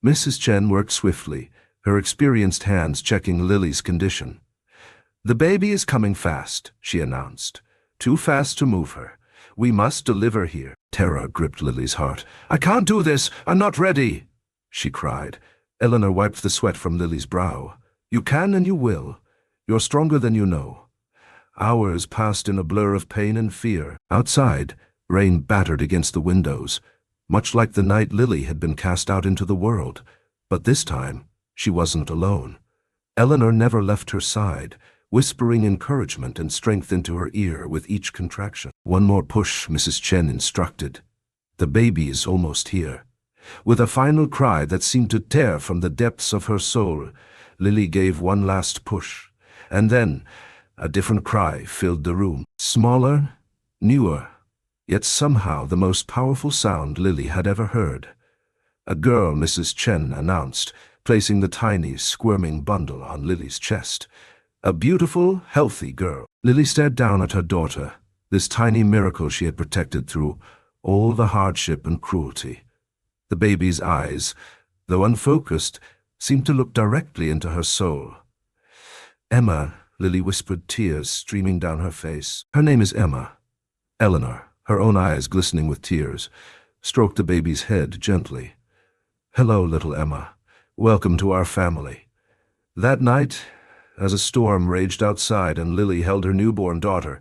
Mrs. Chen worked swiftly, her experienced hands checking Lily's condition. "The baby is coming fast," she announced. "Too fast to move her. We must deliver here." Terror gripped Lily's heart. "I can't do this. I'm not ready," she cried. Eleanor wiped the sweat from Lily's brow. "You can and you will. You're stronger than you know." Hours passed in a blur of pain and fear. Outside, rain battered against the windows, much like the night Lily had been cast out into the world. But this time, she wasn't alone. Eleanor never left her side, whispering encouragement and strength into her ear with each contraction. "One more push," Mrs. Chen instructed. "The baby is almost here." With a final cry that seemed to tear from the depths of her soul, Lily gave one last push. And then, a different cry filled the room. Smaller, newer, yet somehow the most powerful sound Lily had ever heard. "A girl," Mrs. Chen announced, placing the tiny, squirming bundle on Lily's chest. "A beautiful, healthy girl." Lily stared down at her daughter, this tiny miracle she had protected through all the hardship and cruelty. The baby's eyes, though unfocused, seemed to look directly into her soul. "Emma," Lily whispered, tears streaming down her face. "Her name is Emma." Eleanor, her own eyes glistening with tears, stroked the baby's head gently. "Hello, little Emma. Welcome to our family." That night, as a storm raged outside and Lily held her newborn daughter,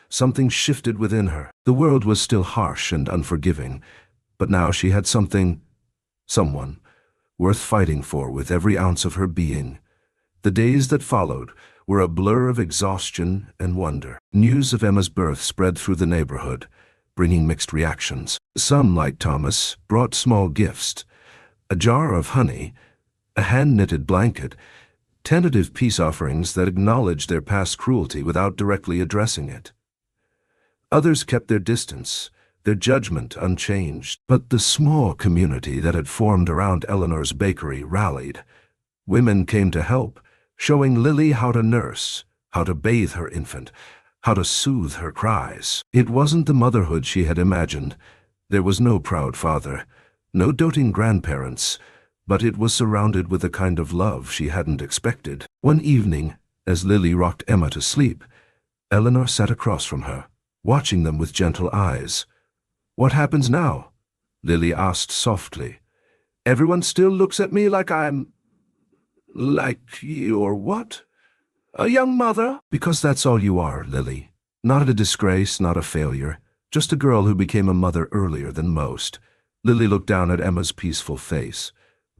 something shifted within her. The world was still harsh and unforgiving, but now she had someone, worth fighting for with every ounce of her being. The days that followed were a blur of exhaustion and wonder. News of Emma's birth spread through the neighborhood, bringing mixed reactions. Some, like Thomas, brought small gifts: a jar of honey, a hand-knitted blanket, tentative peace offerings that acknowledged their past cruelty without directly addressing it. Others kept their distance, their judgment unchanged. But the small community that had formed around Eleanor's bakery rallied. Women came to help, showing Lily how to nurse, how to bathe her infant, how to soothe her cries. It wasn't the motherhood she had imagined. There was no proud father, no doting grandparents, but it was surrounded with a kind of love she hadn't expected. One evening, as Lily rocked Emma to sleep, Eleanor sat across from her, watching them with gentle eyes. "What happens now?" Lily asked softly. "Everyone still looks at me like I'm... like you're what? A young mother?" "Because that's all you are, Lily. Not a disgrace, not a failure. Just a girl who became a mother earlier than most." Lily looked down at Emma's peaceful face.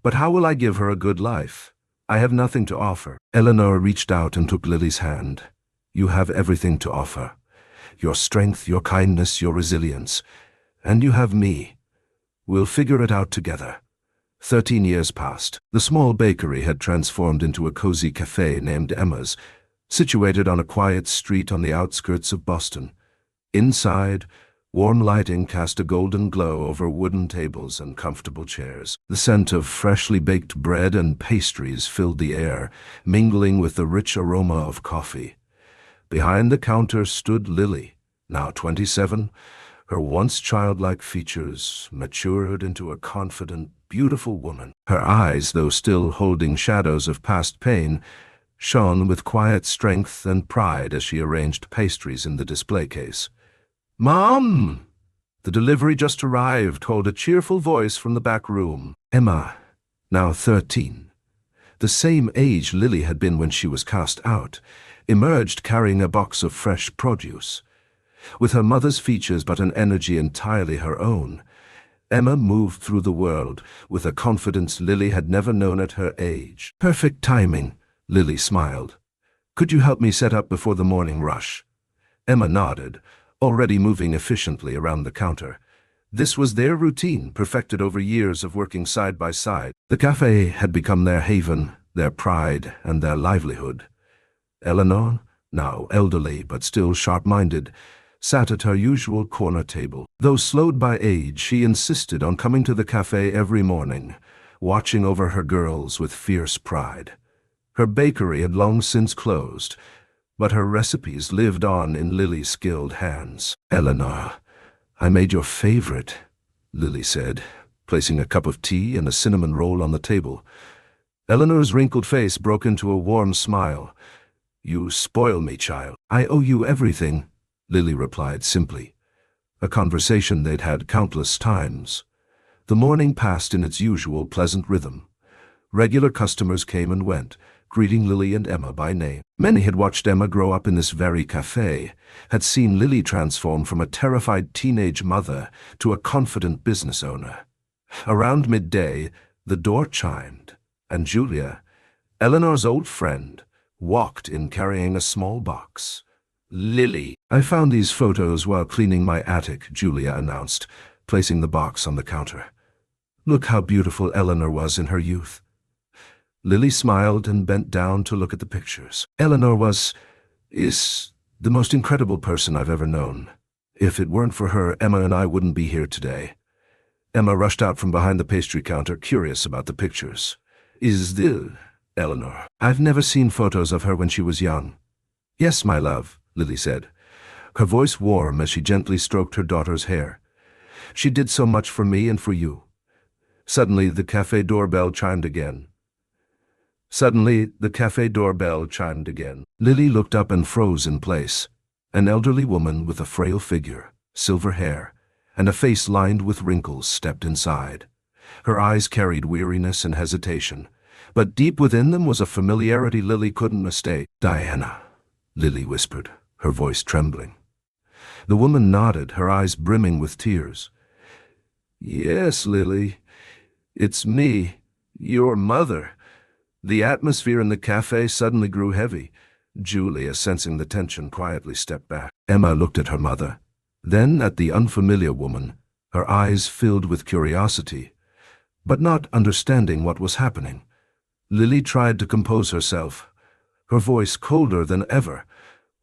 "But how will I give her a good life? I have nothing to offer." Eleanor reached out and took Lily's hand. "You have everything to offer. Your strength, your kindness, your resilience. And you have me. We'll figure it out together." 13 years passed. The small bakery had transformed into a cozy cafe named Emma's, situated on a quiet street on the outskirts of Boston. Inside, warm lighting cast a golden glow over wooden tables and comfortable chairs. The scent of freshly baked bread and pastries filled the air, mingling with the rich aroma of coffee. Behind the counter stood Lily, now 27, her once childlike features matured into a confident, beautiful woman. Her eyes, though still holding shadows of past pain, shone with quiet strength and pride as she arranged pastries in the display case. "Mom!" The delivery just arrived, called a cheerful voice from the back room. Emma, now 13, the same age Lily had been when she was cast out, emerged carrying a box of fresh produce. With her mother's features but an energy entirely her own, Emma moved through the world with a confidence Lily had never known at her age. "Perfect timing," Lily smiled. "Could you help me set up before the morning rush?" Emma nodded, already moving efficiently around the counter. This was their routine, perfected over years of working side by side. The cafe had become their haven, their pride, and their livelihood. Eleanor, now elderly but still sharp-minded, sat at her usual corner table. Though slowed by age, she insisted on coming to the cafe every morning, watching over her girls with fierce pride. Her bakery had long since closed, but her recipes lived on in Lily's skilled hands. "Eleanor, I made your favorite, Lily said, placing a cup of tea and a cinnamon roll on the table. Eleanor's wrinkled face broke into a warm smile. You spoil me, child. I owe you everything, Lily replied simply. A conversation they'd had countless times. The morning passed in its usual pleasant rhythm. Regular customers came and went, greeting Lily and Emma by name. Many had watched Emma grow up in this very cafe, had seen Lily transform from a terrified teenage mother to a confident business owner. Around midday, the door chimed, and Julia, Eleanor's old friend, walked in carrying a small box. Lily. I found these photos while cleaning my attic, Julia announced, placing the box on the counter. Look how beautiful Eleanor was in her youth. Lily smiled and bent down to look at the pictures. Eleanor is the most incredible person I've ever known. If it weren't for her, Emma and I wouldn't be here today. Emma rushed out from behind the pastry counter, curious about the pictures. Is this Eleanor? I've never seen photos of her when she was young. Yes, my love, Lily said, her voice warm as she gently stroked her daughter's hair. She did so much for me and for you. Suddenly, the cafe doorbell chimed again. Lily looked up and froze in place. An elderly woman with a frail figure, silver hair, and a face lined with wrinkles stepped inside. Her eyes carried weariness and hesitation, but deep within them was a familiarity Lily couldn't mistake. Diana, Lily whispered, her voice trembling. The woman nodded, her eyes brimming with tears. Yes, Lily, it's me, your mother. The atmosphere in the cafe suddenly grew heavy. Julia, sensing the tension, quietly stepped back. Emma looked at her mother, then at the unfamiliar woman, her eyes filled with curiosity, but not understanding what was happening. Lily tried to compose herself, her voice colder than ever.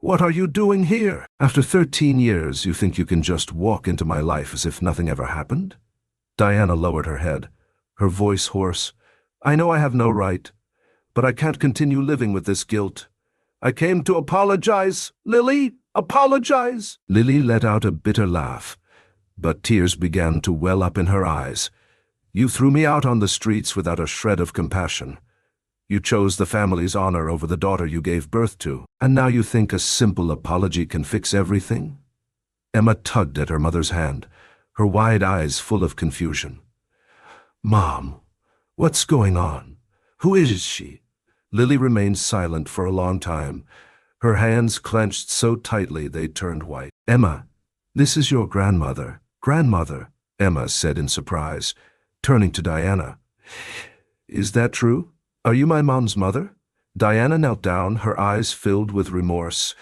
What are you doing here? After 13 years, you think you can just walk into my life as if nothing ever happened? Diana lowered her head, her voice hoarse. I know I have no right, but I can't continue living with this guilt. I came to apologize. Lily, apologize. Lily let out a bitter laugh, but tears began to well up in her eyes. You threw me out on the streets without a shred of compassion. You chose the family's honor over the daughter you gave birth to, and now you think a simple apology can fix everything? Emma tugged at her mother's hand, her wide eyes full of confusion. Mom, what's going on? Who is she? Lily remained silent for a long time, her hands clenched so tightly they turned white. Emma, this is your grandmother. Grandmother, Emma said in surprise, turning to Diana. Is that true? Are you my mom's mother? Diana knelt down, her eyes filled with remorse,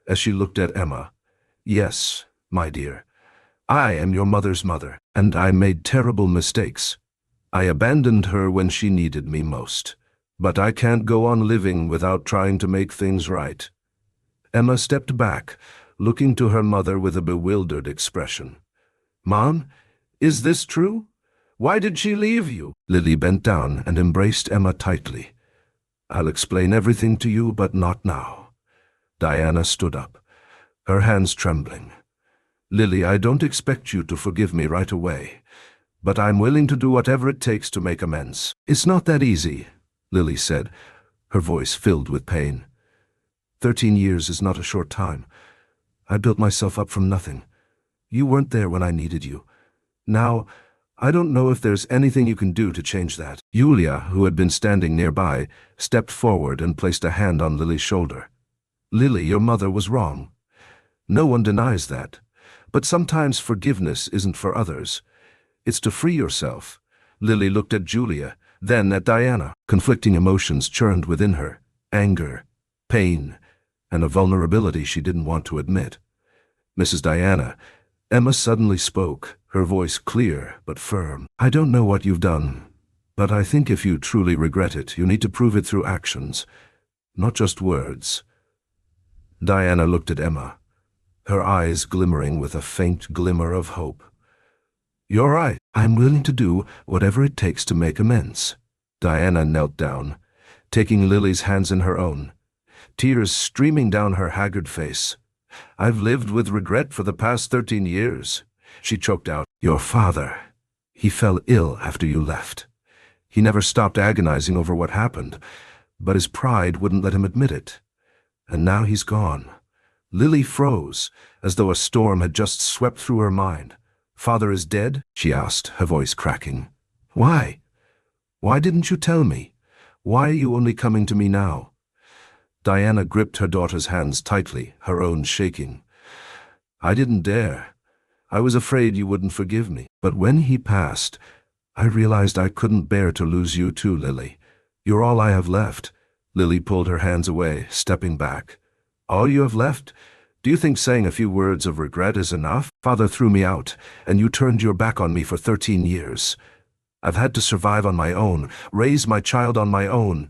as she looked at Emma. Yes, my dear. I am your mother's mother, and I made terrible mistakes. I abandoned her when she needed me most. But I can't go on living without trying to make things right. Emma stepped back, looking to her mother with a bewildered expression. Mom, is this true? Why did she leave you? Lily bent down and embraced Emma tightly. I'll explain everything to you, but not now. Diana stood up, her hands trembling. Lily, I don't expect you to forgive me right away, but I'm willing to do whatever it takes to make amends. It's not that easy, Lily said, her voice filled with pain. 13 years is not a short time. I built myself up from nothing. You weren't there when I needed you. Now, I don't know if there's anything you can do to change that. Julia, who had been standing nearby, stepped forward and placed a hand on Lily's shoulder. Lily, your mother was wrong. No one denies that. But sometimes forgiveness isn't for others. It's to free yourself. Lily looked at Julia, then at Diana. Conflicting emotions churned within her. Anger, pain, and a vulnerability she didn't want to admit. Mrs. Diana, Emma suddenly spoke, her voice clear but firm. I don't know what you've done, but I think if you truly regret it, you need to prove it through actions, not just words. Diana looked at Emma, her eyes glimmering with a faint glimmer of hope. You're right. I'm willing to do whatever it takes to make amends. Diana knelt down, taking Lily's hands in her own, tears streaming down her haggard face. I've lived with regret for the past 13 years. She choked out, "Your father. He fell ill after you left. He never stopped agonizing over what happened, but his pride wouldn't let him admit it. And now he's gone." Lily froze, as though a storm had just swept through her mind. "Father is dead?" she asked, her voice cracking. "Why? Why didn't you tell me? Why are you only coming to me now?" Diana gripped her daughter's hands tightly, her own shaking. "I didn't dare. I was afraid you wouldn't forgive me. But when he passed, I realized I couldn't bear to lose you too, Lily. You're all I have left." Lily pulled her hands away, stepping back. "All you have left? Do you think saying a few words of regret is enough? Father threw me out, and you turned your back on me for 13 years. I've had to survive on my own, raise my child on my own,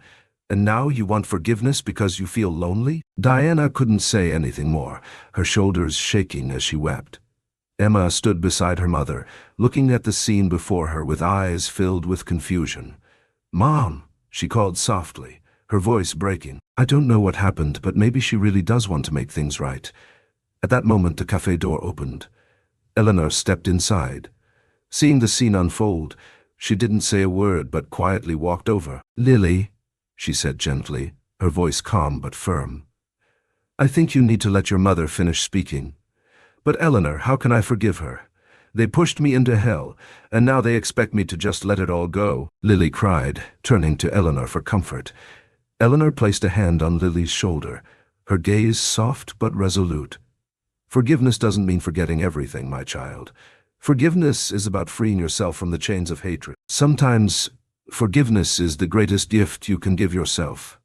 and now you want forgiveness because you feel lonely?" Diana couldn't say anything more, her shoulders shaking as she wept. Emma stood beside her mother, looking at the scene before her with eyes filled with confusion. "Mom," she called softly, her voice breaking. "I don't know what happened, but maybe she really does want to make things right." At that moment, the cafe door opened. Eleanor stepped inside. Seeing the scene unfold, she didn't say a word but quietly walked over. "Lily," she said gently, her voice calm but firm, "I think you need to let your mother finish speaking." "But Eleanor, how can I forgive her? They pushed me into hell, and now they expect me to just let it all go," Lily cried, turning to Eleanor for comfort. Eleanor placed a hand on Lily's shoulder, her gaze soft but resolute. "Forgiveness doesn't mean forgetting everything, my child. Forgiveness is about freeing yourself from the chains of hatred. Sometimes, forgiveness is the greatest gift you can give yourself."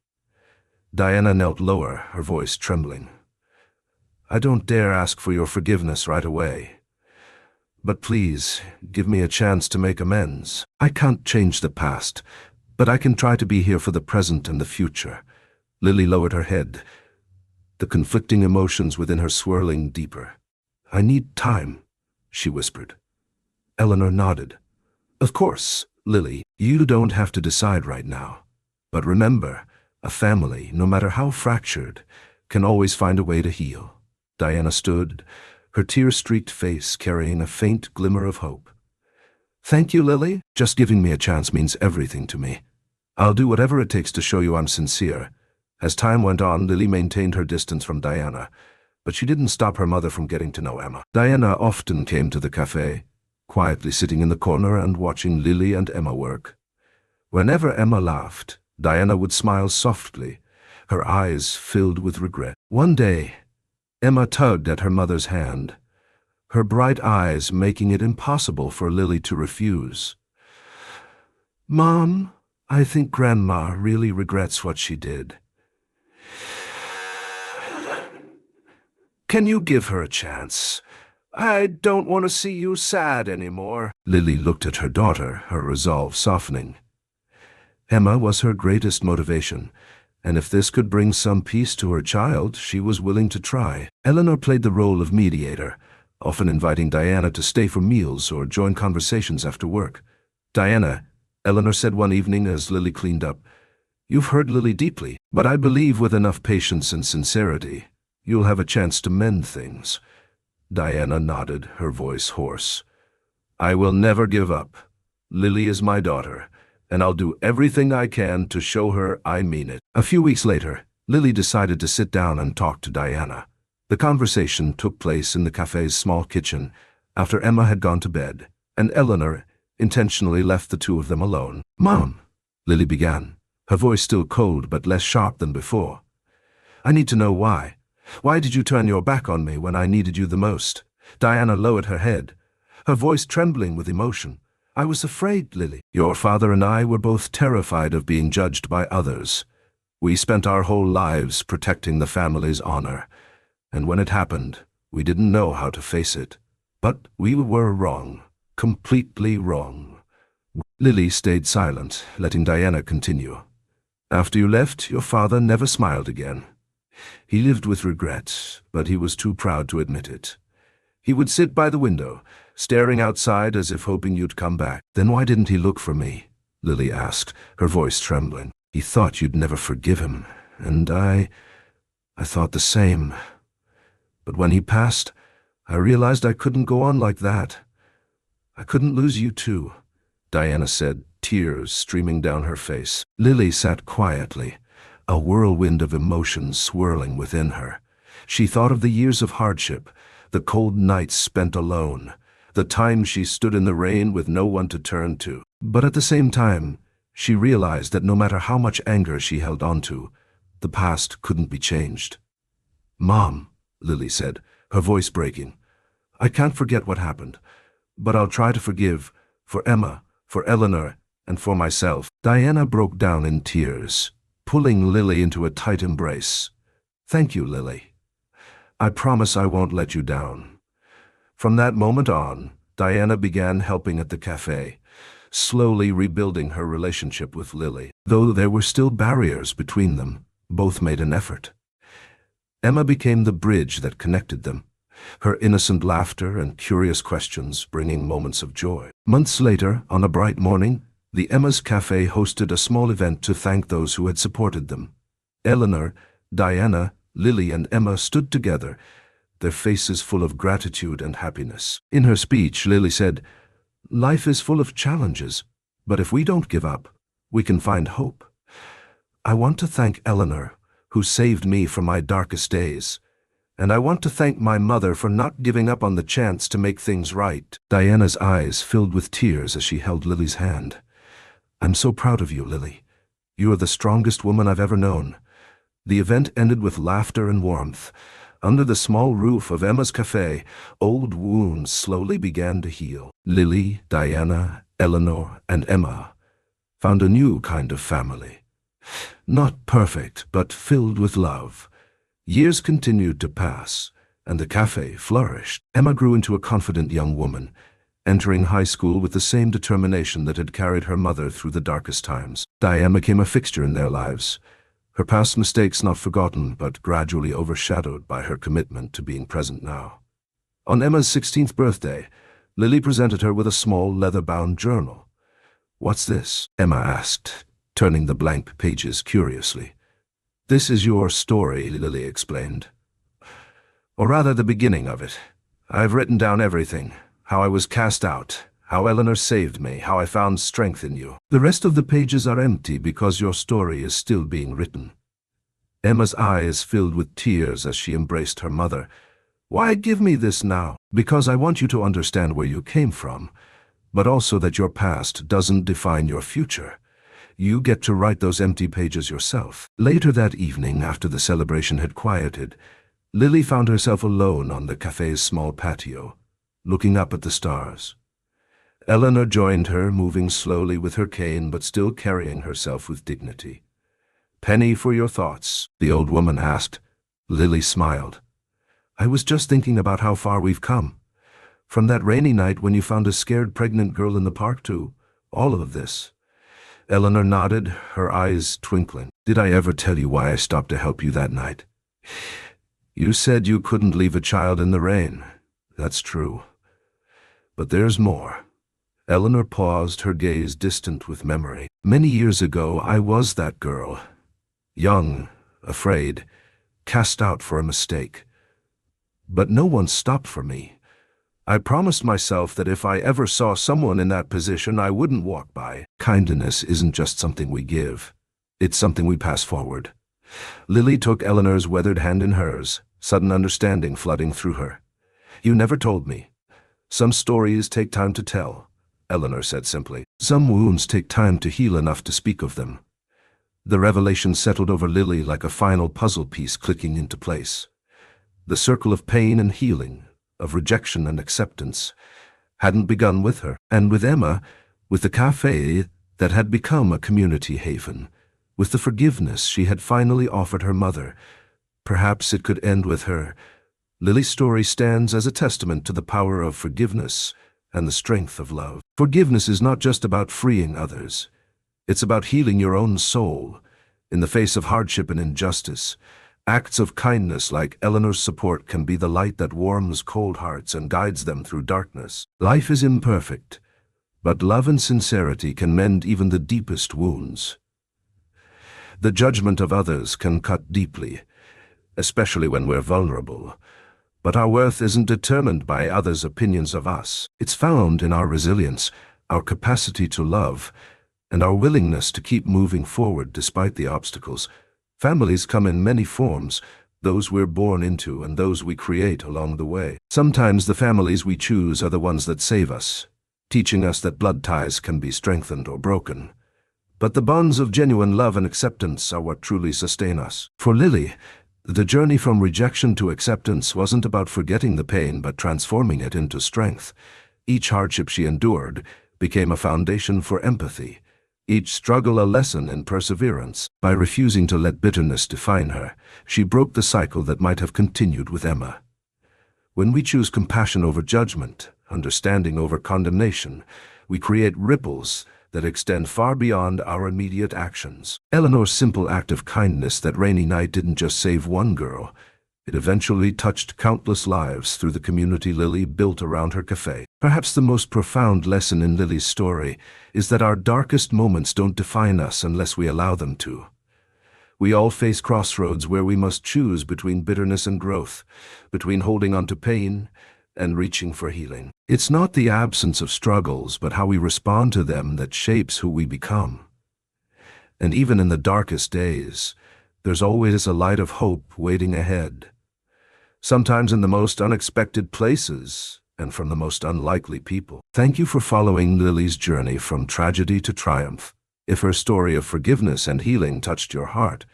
Diana knelt lower, her voice trembling. "I don't dare ask for your forgiveness right away. But please, give me a chance to make amends. I can't change the past, but I can try to be here for the present and the future." Lily lowered her head, the conflicting emotions within her swirling deeper. "I need time," she whispered. Eleanor nodded. "Of course, Lily, you don't have to decide right now. But remember, a family, no matter how fractured, can always find a way to heal." Diana stood, her tear-streaked face carrying a faint glimmer of hope. "Thank you, Lily. Just giving me a chance means everything to me. I'll do whatever it takes to show you I'm sincere." As time went on, Lily maintained her distance from Diana, but she didn't stop her mother from getting to know Emma. Diana often came to the cafe, quietly sitting in the corner and watching Lily and Emma work. Whenever Emma laughed, Diana would smile softly, her eyes filled with regret. One day, Emma tugged at her mother's hand, her bright eyes making it impossible for Lily to refuse. "Mom, I think Grandma really regrets what she did. Can you give her a chance? I don't want to see you sad anymore." Lily looked at her daughter, her resolve softening. Emma was her greatest motivation, and if this could bring some peace to her child, she was willing to try. Eleanor played the role of mediator, often inviting Diana to stay for meals or join conversations after work. "Diana," Eleanor said one evening as Lily cleaned up, "you've hurt Lily deeply, but I believe with enough patience and sincerity, you'll have a chance to mend things." Diana nodded, her voice hoarse. "I will never give up. Lily is my daughter, and I'll do everything I can to show her I mean it." A few weeks later, Lily decided to sit down and talk to Diana. The conversation took place in the cafe's small kitchen after Emma had gone to bed, and Eleanor intentionally left the two of them alone. "Mom," Lily began, her voice still cold but less sharp than before, "I need to know why. Why did you turn your back on me when I needed you the most?" Diana lowered her head, her voice trembling with emotion. "I was afraid, Lily. Your father and I were both terrified of being judged by others. We spent our whole lives protecting the family's honor, and when it happened, we didn't know how to face it. But we were wrong, completely wrong." Lily stayed silent, letting Diana continue. "After you left, your father never smiled again. He lived with regret, but he was too proud to admit it. He would sit by the window, staring outside as if hoping you'd come back." "Then why didn't he look for me?" Lily asked, her voice trembling. "He thought you'd never forgive him, and I thought the same. But when he passed, I realized I couldn't go on like that. I couldn't lose you too, Diana said, tears streaming down her face. Lily sat quietly, a whirlwind of emotions swirling within her. She thought of the years of hardship, the cold nights spent alone, the times she stood in the rain with no one to turn to. But at the same time, she realized that no matter how much anger she held onto, the past couldn't be changed. "Mom," Lily said, her voice breaking, "I can't forget what happened, but I'll try to forgive, for Emma, for Eleanor, and for myself." Diana broke down in tears, pulling Lily into a tight embrace. "Thank you, Lily. I promise I won't let you down." From that moment on, Diana began helping at the cafe, slowly rebuilding her relationship with Lily. Though there were still barriers between them, both made an effort. Emma became the bridge that connected them, her innocent laughter and curious questions bringing moments of joy. Months later, on a bright morning, the Emma's Cafe hosted a small event to thank those who had supported them. Eleanor, Diana, Lily, and Emma stood together, their faces full of gratitude and happiness. In her speech, Lily said, "Life is full of challenges, but if we don't give up, we can find hope. I want to thank Eleanor, who saved me from my darkest days. And I want to thank my mother for not giving up on the chance to make things right." Diana's eyes filled with tears as she held Lily's hand. "I'm so proud of you, Lily. You are the strongest woman I've ever known." The event ended with laughter and warmth. Under the small roof of Emma's Cafe, old wounds slowly began to heal. Lily, Diana, Eleanor, and Emma found a new kind of family. Not perfect, but filled with love. Years continued to pass, and the cafe flourished. Emma grew into a confident young woman, entering high school with the same determination that had carried her mother through the darkest times. Diana became a fixture in their lives, her past mistakes not forgotten but gradually overshadowed by her commitment to being present now. On Emma's 16th birthday, Lily presented her with a small leather-bound journal. "What's this?" Emma asked, turning the blank pages curiously. "This is your story," Lily explained. "Or rather, the beginning of it. I've written down everything. How I was cast out, how Eleanor saved me, how I found strength in you. The rest of the pages are empty because your story is still being written." Emma's eyes filled with tears as she embraced her mother. "Why give me this now?" "Because I want you to understand where you came from, but also that your past doesn't define your future. You get to write those empty pages yourself." Later that evening, after the celebration had quieted, Lily found herself alone on the cafe's small patio, looking up at the stars. Eleanor joined her, moving slowly with her cane but still carrying herself with dignity. "Penny for your thoughts?" the old woman asked. Lily smiled. "I was just thinking about how far we've come. From that rainy night when you found a scared pregnant girl in the park to all of this." Eleanor nodded, her eyes twinkling. "Did I ever tell you why I stopped to help you that night? You said you couldn't leave a child in the rain. That's true. But there's more." Eleanor paused, her gaze distant with memory. "Many years ago, I was that girl. Young, afraid, cast out for a mistake. But no one stopped for me. I promised myself that if I ever saw someone in that position, I wouldn't walk by." Kindness isn't just something we give. It's something we pass forward. Lily took Eleanor's weathered hand in hers, sudden understanding flooding through her. "You never told me. Some stories take time to tell," Eleanor said simply. "Some wounds take time to heal enough to speak of them." The revelation settled over Lily like a final puzzle piece clicking into place. The circle of pain and healing, of rejection and acceptance, hadn't begun with her. And with Emma, with the cafe that had become a community haven, with the forgiveness she had finally offered her mother, perhaps it could end with her. Lily's story stands as a testament to the power of forgiveness and the strength of love. Forgiveness is not just about freeing others. It's about healing your own soul. In the face of hardship and injustice, acts of kindness like Eleanor's support can be the light that warms cold hearts and guides them through darkness. Life is imperfect, but love and sincerity can mend even the deepest wounds. The judgment of others can cut deeply, especially when we're vulnerable. But our worth isn't determined by others' opinions of us. It's found in our resilience, our capacity to love, and our willingness to keep moving forward despite the obstacles. Families come in many forms, those we're born into and those we create along the way. Sometimes the families we choose are the ones that save us, teaching us that blood ties can be strengthened or broken. But the bonds of genuine love and acceptance are what truly sustain us. For Lily, the journey from rejection to acceptance wasn't about forgetting the pain but transforming it into strength. Each hardship she endured became a foundation for empathy, each struggle a lesson in perseverance. By refusing to let bitterness define her, she broke the cycle that might have continued with Emma. When we choose compassion over judgment, understanding over condemnation, we create ripples that extend far beyond our immediate actions. Eleanor's simple act of kindness that rainy night didn't just save one girl. It eventually touched countless lives through the community Lily built around her cafe. Perhaps the most profound lesson in Lily's story is that our darkest moments don't define us unless we allow them to. We all face crossroads where we must choose between bitterness and growth, between holding on to pain and reaching for healing. It's not the absence of struggles, but how we respond to them that shapes who we become. And even in the darkest days, there's always a light of hope waiting ahead. Sometimes in the most unexpected places and from the most unlikely people. Thank you for following Lily's journey from tragedy to triumph. If her story of forgiveness and healing touched your heart,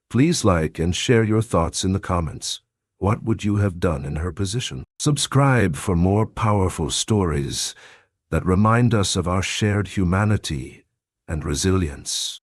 please like and share your thoughts in the comments. What would you have done in her position? Subscribe for more powerful stories that remind us of our shared humanity and resilience.